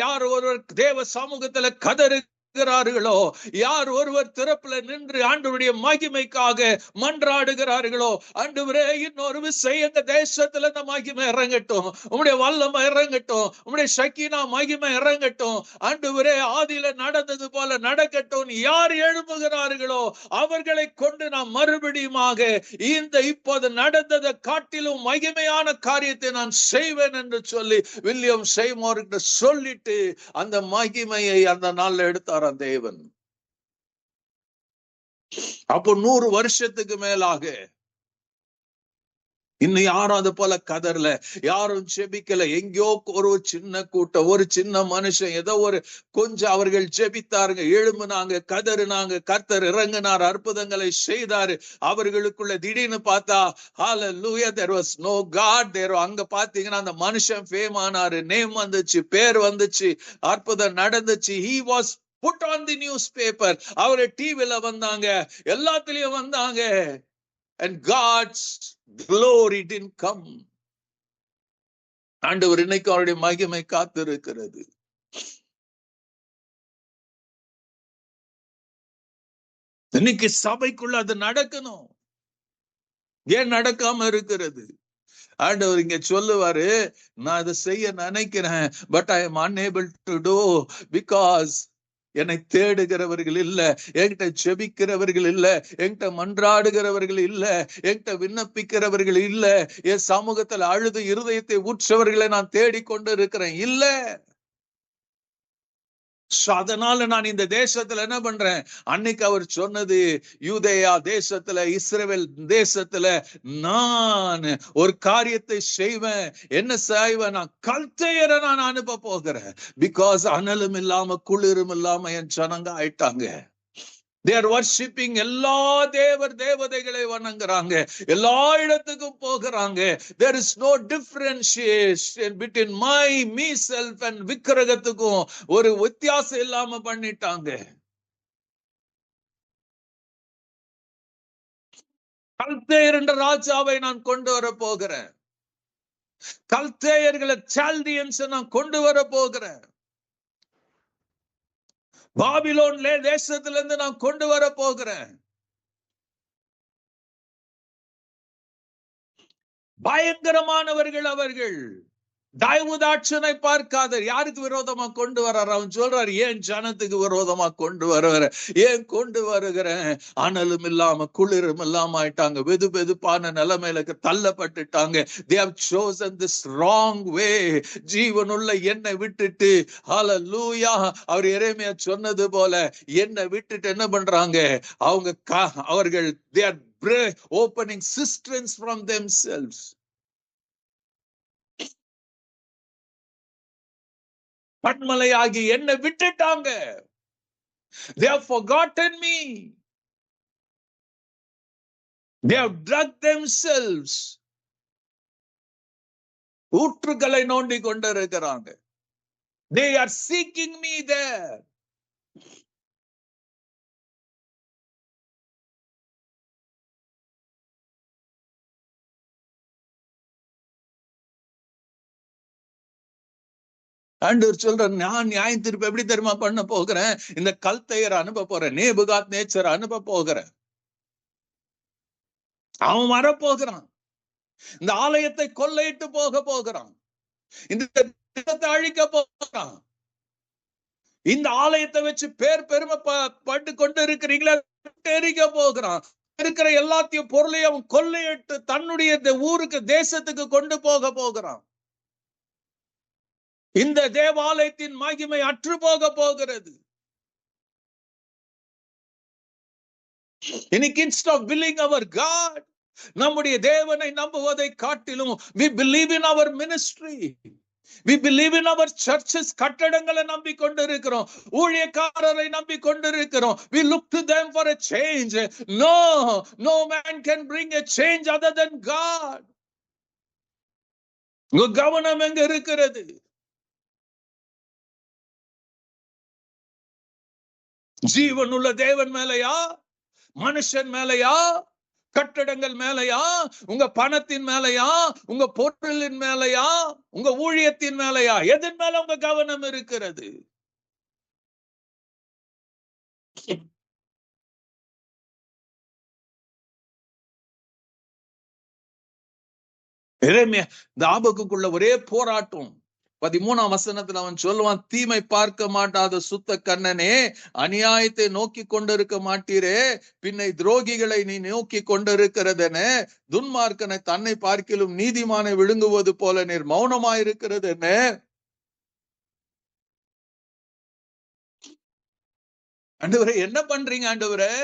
யார் ஒருவர் தேவ சமூகத்துல கதறுகிறார்களோ, யார் ஒருவர் திறப்புல நின்று ஆண்டவருடைய மகிமைக்காக மன்றாடுகிறார்களோ, ஆண்டவரே இன்னொரு விசை எங்க தேசத்துல இந்த மகிமை இறங்கட்டும், உம்முடைய வல்லமை இறங்கட்டும், உம்முடைய சக்கீனா மகிமை இறங்கட்டும், ஆண்டவரே ஆதியில நடந்தது போல நடக்கட்டும். யார் எழுப்புகிறார்களோ அவர்களை கொண்டு நான் மறுபடியுமாக இந்த இப்போது நடந்ததை காட்டிலும் மகிமையான காரியத்தை நான் செய்வேன் என்று சொல்லி வில்லியம் செய்மோர் கிட்ட சொல்லிட்டு அந்த மகிமையை அந்த நாள்ல எடுத்தார் தேவன். அப்போ 100 வருஷத்துக்கு மேலாக இன்னும் யாரும் அது போல கதறல, யாரும் ஜெபிக்கல. எங்கேயோ ஒரு சின்ன கூட்டம், ஒரு சின்ன மனுஷன், ஏதோ ஒரு கொஞ்சம் அவர்கள் ஜெபித்தாருங்க, எழும்புனாங்க, கதறுனாங்க, கர்த்தர் இறங்கினார், அற்புதங்களை செய்தாரு. அவர்களுக்குள்ள திடீர்னு பார்த்தா ஹalleluya, there was no God there. அங்க பாத்தீங்கன்னா அந்த மனுஷன் ஃபேம் ஆனாரு, நேம் வந்துச்சு, பேர் வந்துச்சு, அற்புதம் நடந்துச்சு. He was Put on the newspaper. அவரு டிவில வந்தாங்க, எல்லாத்துலயும் வந்தாங்க. And God's glory didn't come. ஆண்டவர் இன்னைக்கு அவருடைய மகிமை காத்திருக்கிறது. இன்னைக்கு சபைக்குள்ள அது நடக்கணும். ஏன் நடக்காம இருக்கிறது? ஆண்டவர் இங்க சொல்லுவாரு, நான் இதை செய்ய நினைக்கிறேன், but I am unable to do because என்னை தேடுகிறவர்கள் இல்ல, என்கிட்ட ஜெபிக்கிறவர்கள் இல்ல, என்கிட்ட மன்றாடுகிறவர்கள் இல்ல, என்கிட்ட விண்ணப்பிக்கிறவர்கள் இல்ல, என் சமூகத்தில் அழுது இருதயத்தை ஊற்றவர்களை நான் தேடிக்கொண்டு இருக்கிறேன் இல்ல. அதனால நான் இந்த தேசத்துல என்ன பண்றேன்? அன்னைக்கு அவர் சொன்னது, யூதேயா தேசத்துல, இஸ்ரவேல் தேசத்துல நான் ஒரு காரியத்தை செய்வேன். என்ன செய்வேன்? நான் கல்தேயரை நான் அனுப்ப போகிறேன். பிகாஸ் அனலும் இல்லாம குளிரும் இல்லாம என் ஜனங்க ஆயிட்டாங்க. They are worshipping. எல்லா தேவதைகளை வணங்குறாங்க, எல்லா இடத்துக்கும் போகிறாங்க. There is no differentiation between me self and விக்கிரகத்துக்கும் ஒரு வித்தியாசம் இல்லாம பண்ணிட்டாங்க. கல்தேயர் என்ற ராஜாவை நான் கொண்டு வர போகிறேன். கல்தேயர்களை, சால்டியன்ஸ் நான் கொண்டு வர போகிறேன். பாபிலோன்ல தேசத்திலிருந்து நான் கொண்டு வர போகிறேன். பயங்கரமானவர்கள் அவர்கள். தயவுதாட்சனை பார்க்காத. யாருக்கு விரோதமா கொண்டு வர்றாரு? அவன் சொல்றாரு, ஏன் ஜனத்துக்கு விரோதமா கொண்டு வருகிற, ஏன் கொண்டு வருகிறேன்? அனலும் இல்லாம குளிரும் இல்லாம ஆயிட்டாங்க, வெது வெதுப்பான நிலைமையில தள்ளப்பட்டுட்டாங்க. They have chosen this wrong way. ஜீவனுள்ள என்னை விட்டுட்டு, ஹல்லேலூயா, அவர் எரேமியா சொன்னது போல என்னை விட்டுட்டு என்ன பண்றாங்க? அவர்கள் they are opening cisterns from themselves. பன்மலையாகி என்னை விட்டுட்டாங்க. They have forgotten me. They have dug themselves. ஊற்றுகளை நோண்டி கொண்டிருக்கிறாங்க. They are seeking me there. ஆண்டவர் சொல்ற, நான் நியாயம் தீர்ப்பு எப்படி தெரியுமா பண்ண போகிறேன்? இந்த கல்தேயரை அனுப்ப போறேன், நேபுகாத் நேச்சரை அனுப்ப போகிறேன். அவன் வரப்போகிறான், இந்த ஆலயத்தை கொள்ளையிட்டு போக போகிறான், இந்த தேசத்தை அழிக்க போகிறான். இந்த ஆலயத்தை வச்சு பெருமை பட்டு கொண்டு இருக்கிறீங்களா, எரிக்க போகிறான். இருக்கிற எல்லாத்தையும் பொருளையும் அவன் கொள்ளையிட்டு தன்னுடைய ஊருக்கு, தேசத்துக்கு கொண்டு போக போகிறான். இந்த தேவாலயத்தின் மகிமை அற்று போக போகிறது. இன்னைக்கு instead of believing our God, நம்முடைய தேவனை நம்புவதை காட்டிலும் we believe in our ministry, we believe in our churches. கட்டடங்களை நம்பிக்கொண்டிருக்கிறோம், ஊழியக்காரரை நம்பிக்கொண்டிருக்கிறோம். We look to them for a change. No man can bring a change other than God. உங்க கவனம் எங்க இருக்கிறது? ஜீவனுள்ள தேவன் மேலையா, மனுஷன் மேலையா, கட்டடங்கள் மேலையா, உங்க பணத்தின் மேலையா, உங்க பொருளின் மேலையா, உங்க ஊழியத்தின் மேலையா? எதன் மேல உங்க கவனம் இருக்கிறது? எரேமியா இந்த ஆபகுக்குள்ள ஒரே போராட்டம். 13ஆம் வசனத்துல அவன் சொல்லுவான், தீமை பார்க்க மாட்டாத சுத்த கண்ணனே, அநியாயத்தை நோக்கி கொண்டிருக்க மாட்டீரே, பின்னை துரோகிகளை நீ நோக்கி கொண்டிருக்கிறதென, துன்மார்க்கனை தன்னை பார்க்கிலும் நீதிமானை விழுங்குவது போல நீர் மௌனமாயிருக்கிறது என்ன? ஆண்டவரே என்ன பண்றீங்க ஆண்டவரே?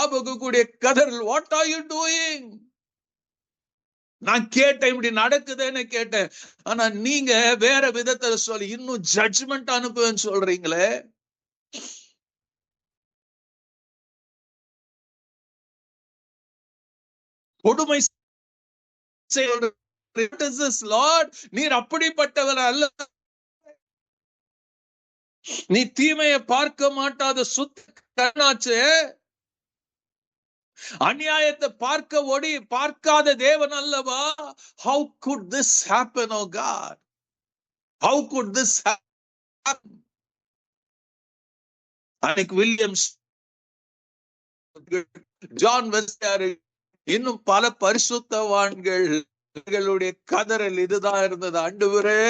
ஆபகு கூடிய கதறல், வாட் ஆர் யூ டூயிங்? நான் கேட்டேன், இப்படி நடக்குதுன்னு கேட்டேன். ஆனா நீங்க வேற விதத்துல சொல்லி இன்னும் ஜட்ஜ்மெண்ட் அனுப்புவேன்னு சொல்றீங்களே. கொடுமை நீர் அப்படிப்பட்டவர் அல்ல. நீ தீமையை பார்க்க மாட்டாத சுத்த கண்ணாச்சு. அநியாயத்தை பார்க்காத தேவன் அல்லவா? How could this happen, oh God? How could this happen? அன்னைக்கு வில்லியம்ஸ், ஜான் வெஸ்லி, இன்னும் பல பரிசுத்தவான்களுடைய கதறல் இதுதான் இருந்தது. ஆண்டவரே,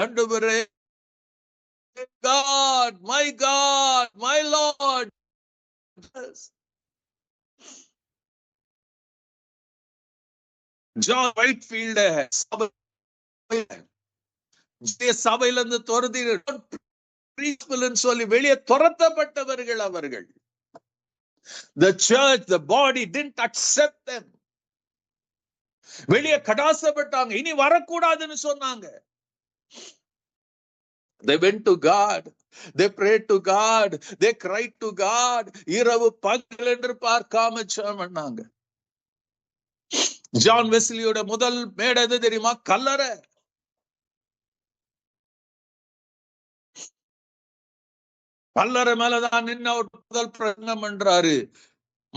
ஆண்டவரே, God, my Lord. ஜான் வைட்ஃபீல்ட சபையிலிருந்து துரத்தி சொல்லி வெளியே துரத்தப்பட்டவர்கள் அவர்கள். The church, the body didn't accept them. வெளியே கடாசப்பட்டாங்க, இனி வரக்கூடாதுன்னு சொன்னாங்க. They went to God, they prayed to God, they cried to God. இரவு பகல் என்று பார்க்காம ஜெபம் பண்ணாங்க. ஜான் வெஸ்லியோட முதல் மேடை எது தெரியுமா? கல்லறை. கல்லறை மேலதான் நின்று அவர் முதல் பிரசங்கம் பண்றாரு.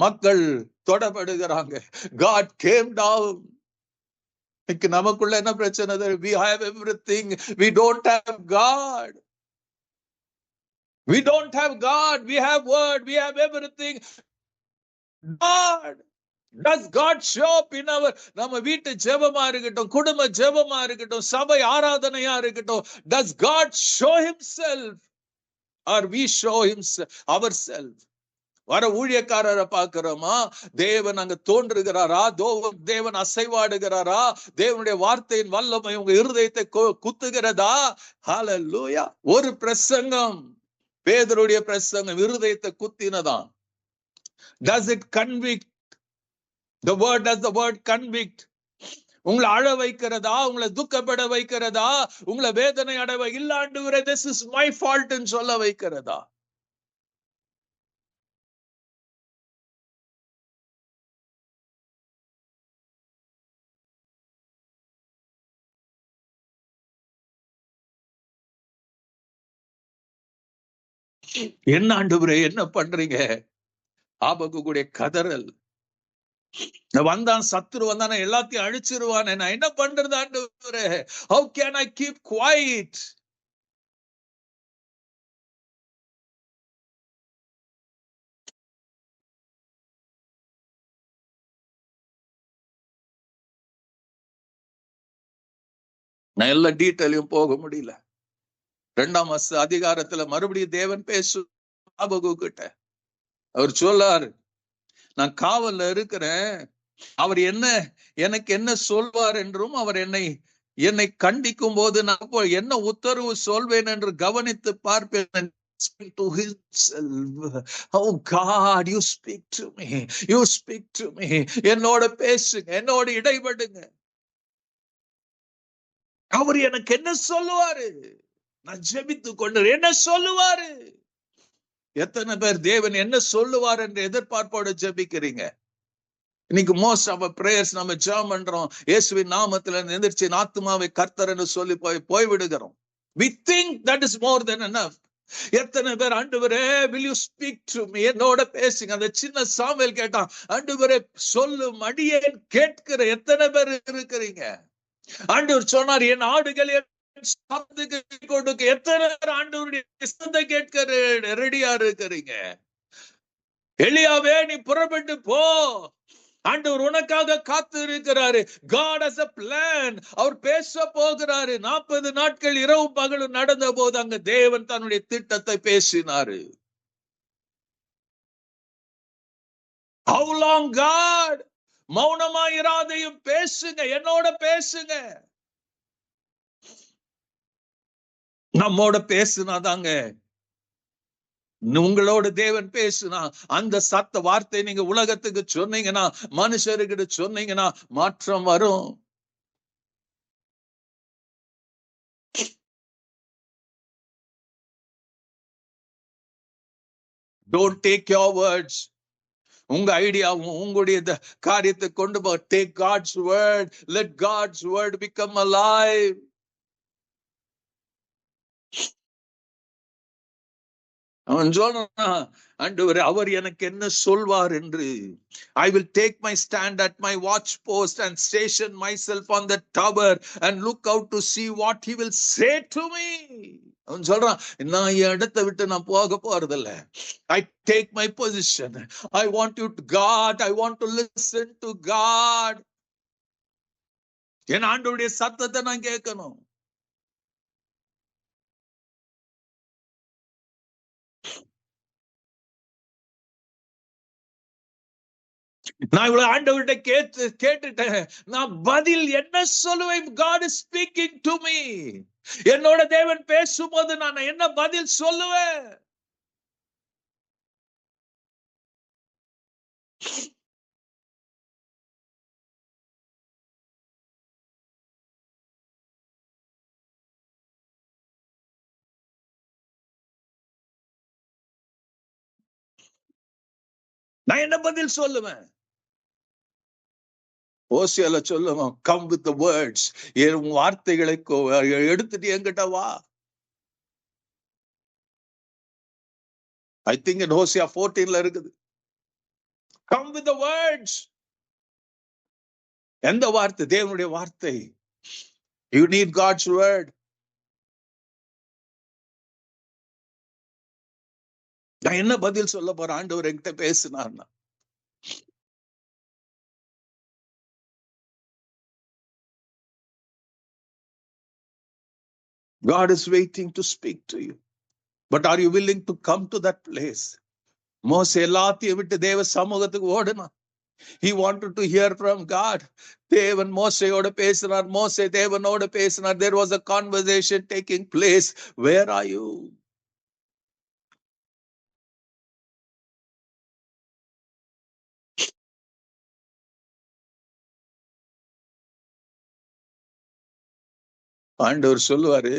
மக்கள் தொடப்படுகிறாங்க. God came down. நமக்குள்ள என்ன பிரச்சனை? We have everything, we don't have God. We don't have God, we have word, we have everything. God, does God show up in our, நம்ம வீட்டு ஜெபமா இருக்கட்டும், குடும்ப ஜெபமா இருக்கட்டும், சபை ஆராதனையா இருக்கட்டும், does God show himself or we show himself ourselves? வர ஊழியக்காரரை பார்க்கிறோமா? தேவன் அங்க தோன்றுகிறாரா? தேவன் அசைவாடுகிறாரா? தேவனுடைய வார்த்தையின் வல்லமை உங்க இருதயத்தை குத்துகிறதா? ஹல்லேலூயா. ஒரு பிரசங்கம், பேதுருடைய பிரசங்கம் இருதயத்தை குத்தினதான். Does it convict? Does the word convict? உங்களை அழ வைக்கிறதா? உங்களை துக்கப்பட வைக்கிறதா? உங்களை வேதனை அடைவ இல்லாண்டு this is my fault ன்னு சொல்ல வைக்கிறதா? என்ன ஆண்டவரே என்ன பண்றீங்க? ஆபகுடைய கதறல். வந்தான், சத்துரு வந்தான, எல்லாத்தையும் அழிச்சிருவானே, நான் என்ன பண்றது ஆண்டவரே? How can I keep quiet? நான் எல்லா டீட்டெயிலும் போக முடியல. 2ஆம் அதிகாரத்துல மறுபடியும் தேவன் பேசு ஆபகு கிட்ட. அவர் சொல்லாரு, நான் காவல்ல இருக்கிறேன், அவர் எனக்கு என்ன சொல்வார் என்றும், அவர் என்னை கண்டிக்கும் போது நான் என்ன உத்தரவு சொல்வேன் என்று கவனித்து பார்ப்பேன். To himself. Oh God, you speak to me, you speak to me. என்னோட பேசுங்க, என்னோட இடைபடுங்க. அவர் எனக்கு என்ன சொல்லுவாரு? நான் ஜெபித்து கொண்டு என்ன சொல்லுவாரு? எத்தனை பேர் தேவன் என்ன சொல்லுவார் என்று எதிர்பார்ப்போடு ஜெபிக்கிறீங்க? இன்னைக்கு most of our prayers நம்ம ஜெபம் பண்றோம், இயேசுவின் நாமத்துல எந்திரிச்சு ஆத்துமாவை கர்த்தர்னு சொல்லி போய் விடுகிறோம். We think that is more than enough. எத்தனை பேர் ஆண்டவரே will you speak to me, என்னோட பேசுங்க? அந்த சின்ன சாமுவேல் கேட்டான், ஆண்டவரே சொல்லும் அடியேன் கேட்கிற எத்தனை பேர் இருக்கிறீங்க? ஆண்டவர் சொன்னார், என் ஆடுகள் கொடுக்க. எத்தனை பேர் ஆண்டவருடைய சத்தத்தை கேட்க ரெடியா இருக்கிறீங்க? எலியாவே நீ புறப்பட்டு போ, ஆண்டவர் உனக்காக காத்து இருக்கிறாரு. God has a plan. அவர் பேச போகிறாரு. 40 நாட்கள் இரவு பகலும் நடந்த போது அங்க தேவன் தன்னுடைய திட்டத்தை பேசினாரு. How long God? மௌனமா இராதையும் பேசுங்க, என்னோட பேசுங்க. நம்மோட பேசுனாதாங்க, உங்களோட தேவன் பேசுனா அந்த சத்த வார்த்தை நீங்க உலகத்துக்கு சொன்னீங்கன்னா, மனுஷருக்கிட்ட சொன்னீங்கன்னா மாற்றம் வரும். Don't take your words, உங்க ஐடியாவும் உங்களுடைய காரியத்தை கொண்டு போ. Take God's word. Let God's word become alive. அவன் சொல்றான், ஆண்டவரே அவர் எனக்கு என்ன சொல்வார் என்று. I will take my stand at my watch post and station myself on the tower and look out to see what he will say to me. அவன் சொல்றான், நான் என் இடத்தை விட்டு நான் போக போறதில்ல. I take my position. I want you to God. I want to listen to God. என் ஆண்டவருடைய சத்தத்தை நான் கேட்கணும். நான் இவ்வளவு ஆண்டவர்கிட்ட கேட்டுட்டேன், நான் பதில் என்ன சொல்லுவேன்? God is speaking to me. என்னோட தேவன் பேசும்போது நான் என்ன பதில் சொல்லுவேன்? நான் என்ன பதில் சொல்லுவேன்? ஓசியால சொல்லுவான், come with the words. என் வார்த்தைகளை எடுத்துட்டு என்கிட்ட வா. I think in Hosea 14 இருக்குது. Come with the words. எந்த வார்த்தை? தேவனுடைய வார்த்தை. You need God's word. நான் என்ன பதில் சொல்ல போறேன்? ஆண்டவர் என்கிட்ட பேசினார்னா. God is waiting to speak to you. But are you willing to come to that place? மோசே எல்லாத்தையும் விட்டு தேவ சமூகத்துக்கு ஓடுனான். He wanted to hear from God. தேவன் மோசையோட பேசினார். மோசே தேவனோட பேசினார். There was a conversation taking place. Where are you? ஆண்டவர் சொல்லுவாரு,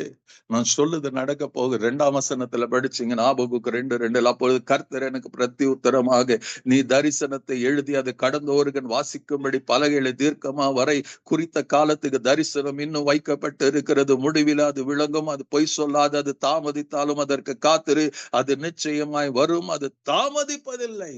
நான் சொல்லுது நடக்க போக. 2ஆம் வசனத்துல படிச்சீங்க, ஆபகுக்கு 2:2. அப்பொழுது கர்த்தர் எனக்கு பிரதி உத்தரமாக, நீ தரிசனத்தை எழுதி அது கடந்தோர்கள் வாசிக்கும்படி பலகைகளை தீர்க்கமா வரை. குறித்த காலத்துக்கு தரிசனம் இன்னும் வைக்கப்பட்டு இருக்கிறது. முடிவில் அது விளங்கும். அது பொய் சொல்லாது. அது தாமதித்தாலும் அதற்கு காத்திரு. அது நிச்சயமாய் வரும். அது தாமதிப்பதில்லை.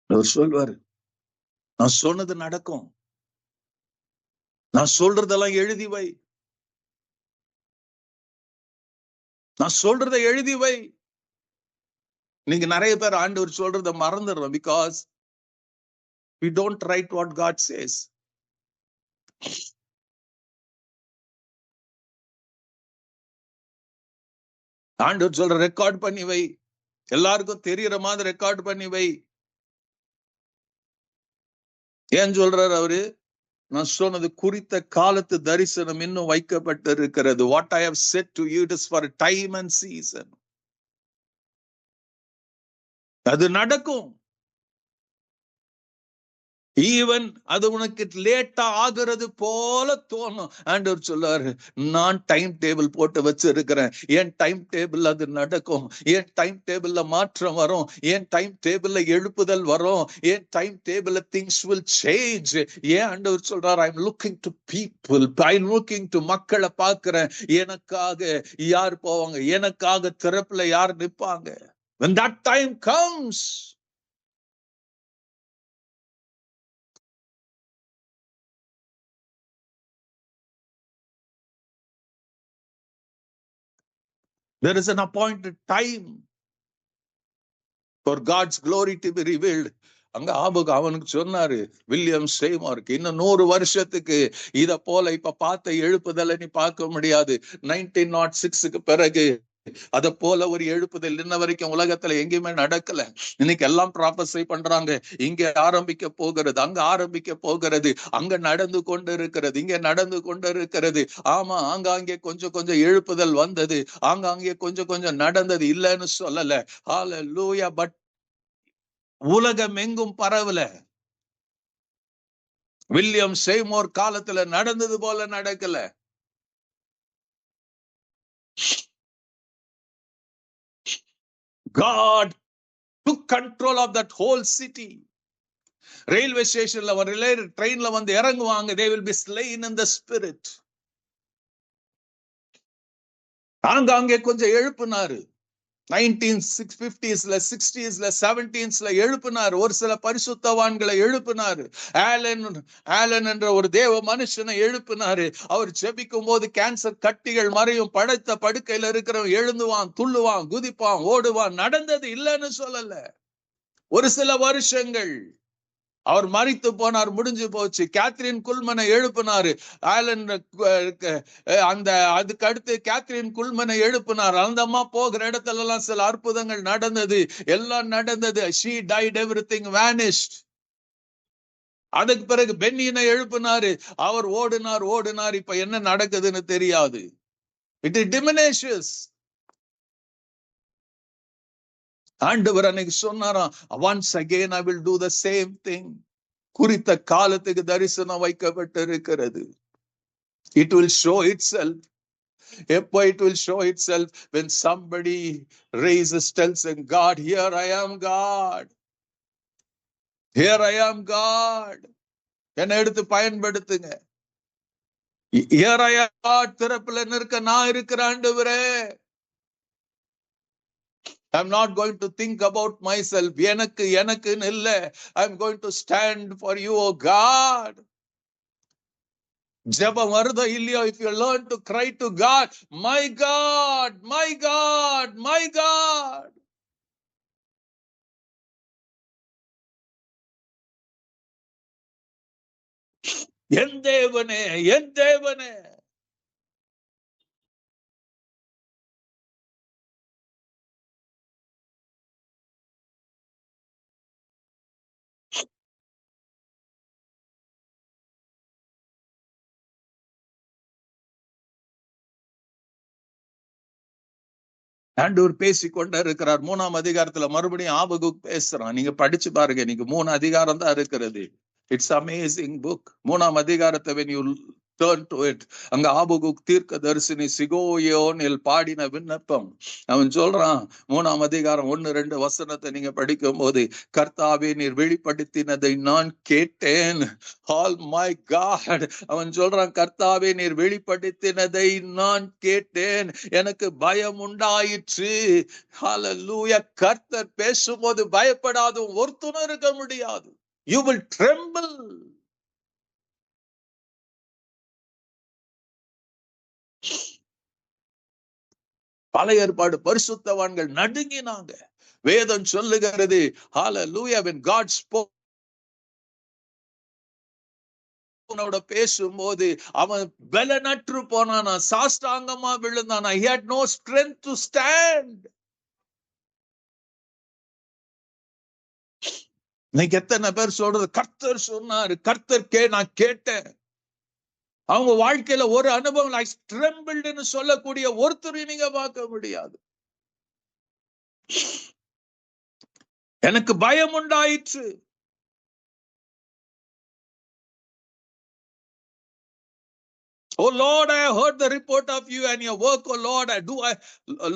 அவர் சொல்வாரு, நான் சொன்னது நடக்கும். நான் சொல்றதெல்லாம் எழுதி வை. நான் சொல்றதை எழுதி வை. நீங்க நிறைய பேர் ஆண்டவர் சொல்றதை மறந்துடுறோம். Because we don't write what God says. ஆண்டவர் சொல்ற ரெக்கார்ட் பண்ணி வை. எல்லாருக்கும் தெரியற மாதிரி ரெக்கார்ட் பண்ணி வை. ஏன் சொல்றாரு அவரு? நான் சொன்னது குறித்த காலத்து தரிசனம் இன்னும் வைக்கப்பட்டு இருக்கிறது. What I have said to you, it is for a time and season. அது நடக்கும். ஈவன் அது உனக்கு லேட்டா ஆகிறது போல தோணும். ஆண்டவர் சொல்றாரு, நான் டைம் டேபிள் போட்டு வச்சிருக்கிறேன். என் டைம் டேபிள் அது நடக்கும். என் டைம் டேபிள்ல மாற்றம் வரும். என் டைம் டேபிள்ல எழுப்புதல் வரும். என் டைம் டேபிள்ல திங்ஸ் வில் சேஞ்ச். ஏன் ஆண்டவர் சொல்றாரு, I am looking to people. I am looking to மக்களை பார்க்கிறேன். எனக்காக யார் போவாங்க? எனக்காக திறப்புல யார் நிற்பாங்க? When that time comes, there is an appointed time for God's glory to be revealed. அங்க அவனுக்கு சொன்னாரு, வில்லியம் சேய்மார்க்கு, இன்னும் 100 வருஷத்துக்கு இத போல இப்ப பார்த்த எழுப்புதலை நீ பார்க்க முடியாது. 1906க்கு பிறகு அத போல ஒரு எழுப்புதல் இன்ன வரைக்கும் உலகத்துல எங்கேயுமே நடக்கல. இன்னைக்கு எல்லாம் ப்ராபஸை பண்றாங்க. இங்க ஆரம்பிக்க போகிறது, அங்க ஆரம்பிக்க போகிறது, அங்க நடந்து கொண்டு இருக்கிறது, இங்க நடந்து கொண்டு இருக்கிறது. ஆமா, ஆங்காங்கே கொஞ்சம் கொஞ்சம் எழுப்புதல் வந்தது, ஆங்காங்கே கொஞ்சம் கொஞ்சம் நடந்தது, இல்லைன்னு சொல்லல. ஹல்லேலூயா. பட் உலகம் எங்கும் பரவல. வில்லியம் சேய்மோர் காலத்துல நடந்தது போல நடக்கல. God took control of that whole city. Railway ஸ்டேஷன்ல ட்ரெயின்ல வந்து இறங்குவாங்க. they will be slain in the spirit. அங்கே கொஞ்சம் எழுப்புனாரு. 1950s 60s 70s எழுப்பினார். ஒரு சில பரிசுத்தவான்களை எழுப்பினாரு. ஆலன் என்ற ஒரு தேவ மனுஷனை எழுப்பினாரு. அவர் ஜெபிக்கும் போது கேன்சர் கட்டிகள் மறையும். படுத்த படுக்கையில இருக்கிறவன் எழுந்துவான், துள்ளுவான், குதிப்பான், ஓடுவான். நடந்தது இல்லைன்னு சொல்லல. ஒரு சில வருஷங்கள் அவர் மரித்து போனார், முடிஞ்சு போச்சு. கேத்ரின் குல்மனை எழுப்பினாரு. ஆலன் அந்த அதுக்கு அடுத்து கேத்ரின் குல்மனை எழுப்பினார். அந்த அம்மா போகிற இடத்துல எல்லாம் சில அற்புதங்கள் நடந்தது, எல்லாம் நடந்தது. she died, everything vanished. அதுக்கு பிறகு பென்னினை எழுப்பினாரு. அவர் ஓடினார். இப்ப என்ன நடக்குதுன்னு தெரியாது. it diminishes. ஆண்டவர் அன்னைக்கு சொன்னாராம், once again I will do the same thing. குறித்த காலத்துக்கு தரிசனம் வைக்கப்பட்டிருக்கிறது. It will show itself. எப்போ it will show itself? When somebody raises, tells them, God, here I am God. Here I am God. என்னை எடுத்து பயன்படுத்துங்க. Here I am God. திறப்புல நிற்க நான் இருக்கிற ஆண்டவரே. I'm not going to think about myself. எனக்கு இல்ல. I'm going to stand for you, oh God. ஜெபம் வருதோ இல்லையோ, if you learn to cry to God, my God, my God, my God. என் தேவனே, என் தேவனே. ஆண்டவர் பேசிக்கொண்டே இருக்கிறார். 3ஆம் அதிகாரத்துல மறுபடியும் ஆபகுக் பேசுறான். நீங்க படிச்சு பாருங்க. நீங்க 3 அதிகாரம் தான் இருக்கிறது. It's amazing book. 3ஆம் அதிகாரத்தை when you turn to it, அங்க ஆபகுக் தீர்க்கதரிசி சிகோயோனில் பாடின விண்ணப்பம். அவன் சொல்றான், 3ஆம் அதிகாரம் 1-2 வசனத்தை நீங்க படிக்கும் போது, கர்த்தாவே நீர் வெளிப்படுத்தினதை நான் கேட்டேன். All my God. அவன் சொல்றான், கர்த்தாவே நீர் வெளிப்படுத்தினதை நான் கேட்டேன், எனக்கு பயம் உண்டாயிற்று. ஹல்லேலூயா. கர்த்தர் பேசும்போது பயப்படாத ஒருத்தனும் இருக்க முடியாது. You will tremble. பழைய ஏற்பாடு பரிசுத்தவான்கள் நடுங்கினாங்க. வேதம் சொல்லுகிறது, ஹல்லேலூயா, when God spoke, அவனோட பேசும்போது அவன் பலனற்று போனானா, சாஷ்டாங்கமா விழுந்தானா. he had no strength to stand. இன்னைக்கு எத்தனை பேர் சொல்றது, கர்த்தர் சொன்னாரு, நான் கேட்டேன். அவங்க வாழ்க்கையில ஒரு அனுபவம் like trembled ன்னு சொல்லக்கூடிய ஒருத்தரை நீங்க பார்க்க முடியாது. எனக்கு பயம் உண்டாயிற்று. Oh Lord, I heard the report of you and your work. Oh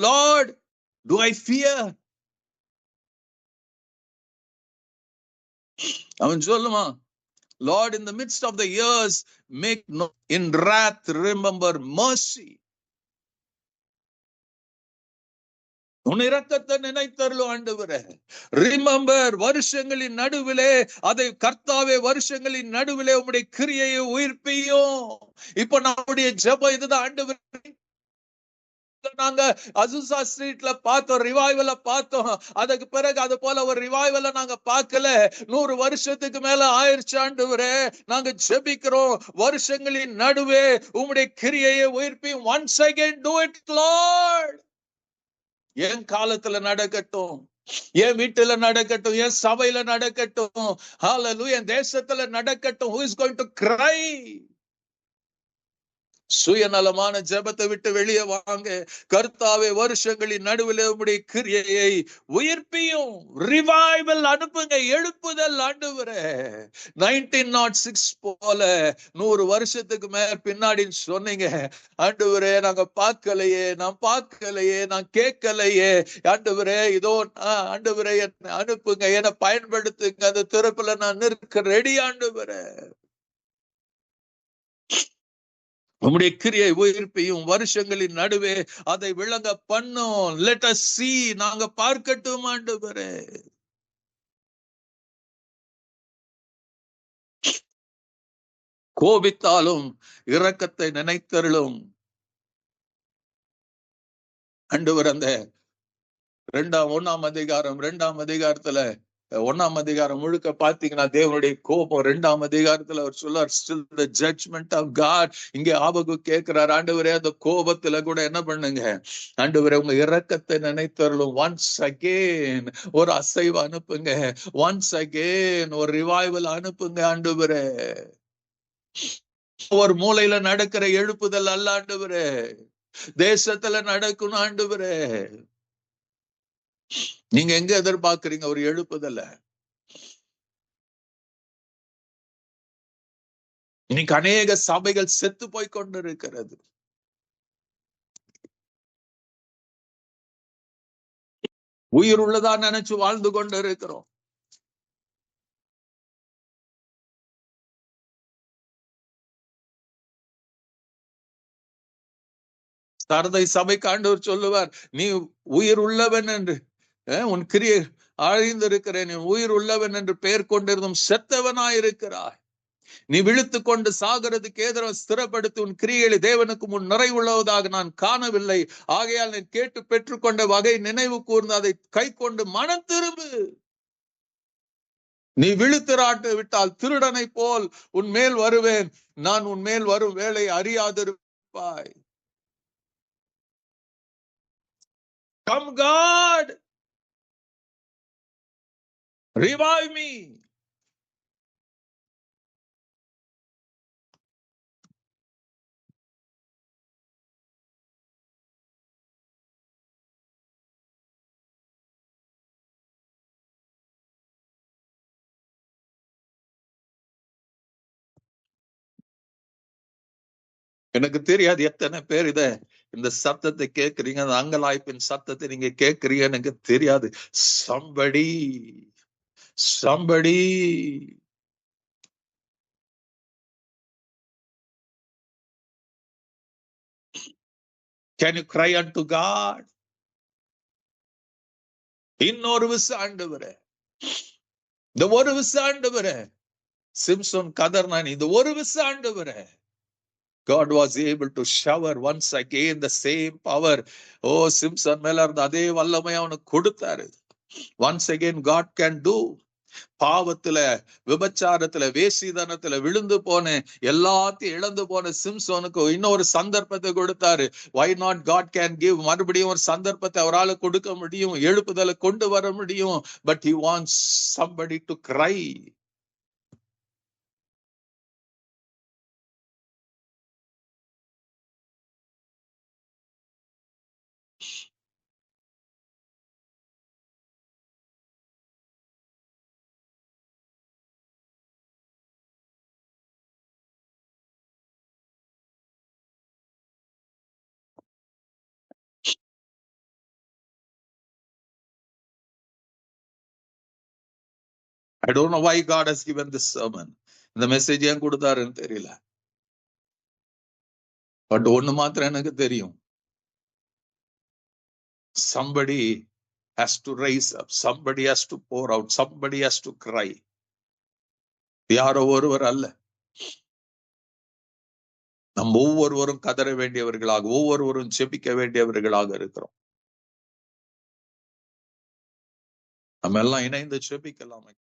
Lord, do I fear? அவன் சொல்லுமா, Lord, in the midst of the years, make no in wrath remember mercy. உன் இரக்கத்தை நினைத்தருளும் ஆண்டவரே. ரிமெம்பர், வருஷங்களின் நடுவிலே அதை கர்த்தாவே, வருஷங்களின் நடுவிலே உம்முடைய கிரியையை உயிர்ப்பியும். இப்ப நம்முடைய ஜெபம் இதுதான் ஆண்டவரே. நாங்க அசுசா ஸ்ட்ரீட்ல பார்த்தோம், ரிவைவல பார்த்தோம். அதுக்கு பிறகு அது போல ஒரு ரிவைவல நாங்க பார்க்கல. 100 வருஷத்துக்கு மேல ஆயிடுச்சு ஆண்டவரே. நாங்க ஜெபிக்கிறோம், வருஷங்களின் நடுவே உம்முடைய கிரியையை உயிர்ப்பி. once again do it Lord. என் காலத்துல நடக்கட்டும், என் வீட்டுல நடக்கட்டும், என் சபையில நடக்கட்டும், ஹல்லேலூயா, என் தேசத்துல நடக்கட்டும். who is going to cry? சுயநலமான ஜெபத்தை விட்டு வெளியே வாங்க. கர்த்தாவே, வருஷங்களின் நடுவில் உம்முடைய கிரியையை உயிர்ப்பியும். ரிவைவல் அனுப்புங்க, எழுப்புதல் ஆண்டவரே. 1906 போல 100 வருஷத்துக்கு பின்னாடி சொன்னீங்க ஆண்டவரே, நாங்க பார்க்கலையே, நான் கேட்கலையே ஆண்டவரே, இதோ ஆண்டவரே என்னை அனுப்புங்க, என்னை பயன்படுத்துங்க, அந்த திறப்புல நான் நிற்க ரெடி ஆண்டவரே. உம்முடைய கிரியை உயிர்ப்பையும் வருஷங்களின் நடுவே அதை விளங்க பண்ணும். லெட் அஸ் சீ, நாங்க பார்க்கட்டும் ஆண்டவரே. கோபித்தாலும் இரக்கத்தை நினைத்தருளும் ஆண்டவர். அந்த 1ஆம் அதிகாரத்துல 1ஆம் அதிகாரம் முழுக்க பாத்தீங்கன்னா தேவனுடைய கோபம். 2ஆம் அதிகாரத்துல அவர் சொல்லார், still the judgment of God. இங்க ஆபகு கேட்கிறார், ஆண்டவரே அந்த கோபத்துல கூட என்ன பண்ணுங்க ஆண்டவரே, உங்க இரக்கத்தை நினைத்தருளும். ஒன்ஸ் அகேன் ஒரு அசைவு அனுப்புங்க, ஒன்ஸ் அகேன் ஒரு ரிவைவல் அனுப்புங்க ஆண்டவரே. ஒரு மூலையில நடக்கிற எழுப்புதல் அல்ல ஆண்டவரே, தேசத்துல நடக்கணும் ஆண்டவரே. நீங்க எங்க எதிர்பார்க்கிறீங்க ஒரு எழுப்புதல்ல? இன்னைக்கு அநேக சபைகள் செத்து போய் கொண்டிருக்கிறது. உயிர் உள்ளதா நினைச்சு வாழ்ந்து கொண்டு இருக்கிறோம். சரதை சபைக்கு ஆண்டவர் சொல்லுவார், நீ உயிர் உள்ளவன் என்று, உன் கிரியை அழிந்திருக்கிறேன், நீ உயிர் உள்ளவன் என்று பெயர் கொண்டிருந்தும் செத்தவனாயிருக்கிறாய். நீ விழுத்து கொண்டு சாகிறதுக்கு எதிராக ஸ்திரப்படுத்தி உன் கிரியைகளை தேவனுக்கு முன் நிறைவுள்ளதாக நான் காணவில்லை. ஆகையால் நீ கேட்டு பெற்றுக்கொண்ட வகை நினைவு கூர்ந்து அதை கை கொண்டு மனம் திரும்பு. நீ விழுத்திராட்டு விட்டால் திருடனை போல் உன் மேல் வருவேன், நான் உன் மேல் வரும் வேலை அறியாதிருப்பாய். Come God, revive me. எனக்கு தெரியாது எத்தனை பேர் இந்த சத்தத்தை கேட்கிறீங்க, அந்த அங்கலாய்ப்பின் சத்தத்தை நீங்க கேட்கிறீங்க, எனக்கு தெரியாது. somebody can you cry unto God? இன்னொரு விசை ஆண்டவரே, இந்த ஒரு விசை ஆண்டவரே. சிம்சோன் கதர்னான், இந்த ஒரு விசை ஆண்டவரே. God was able to shower once again the same power. Simpson மேல இருந்த அதே வல்லமை அவனுக்கு கொடுத்தாரு. Once again God can do. பாவத்துல, விபச்சாரத்துல, வேசிதனத்துல விழுந்து போன, எல்லாத்தையும் இழந்து போன சிம்சோனுக்கு இன்னொரு சந்தர்ப்பத்தை கொடுத்தாரு. Why not God can give? மறுபடியும் ஒரு சந்தர்ப்பத்தை அவரால் கொடுக்க முடியும், எழுப்புதலை கொண்டு வர முடியும். But he wants somebody to cry. I don't know why God has given this sermon. இந்த மெசேஜ் ஏன் கொடுத்தாருன்னு தெரியல. பட் ஒண்ணு மாத்திரம் எனக்கு தெரியும், somebody has to rise up, somebody has to pour out, somebody has to cry. யாரோ ஒருவர் அல்ல, நம்ம ஒவ்வொருவரும் கதற வேண்டியவர்களாக, ஒவ்வொருவரும் செபிக்க வேண்டியவர்களாக இருக்கிறோம். நம்ம எல்லாம் இணைந்து செபிக்கலாம்.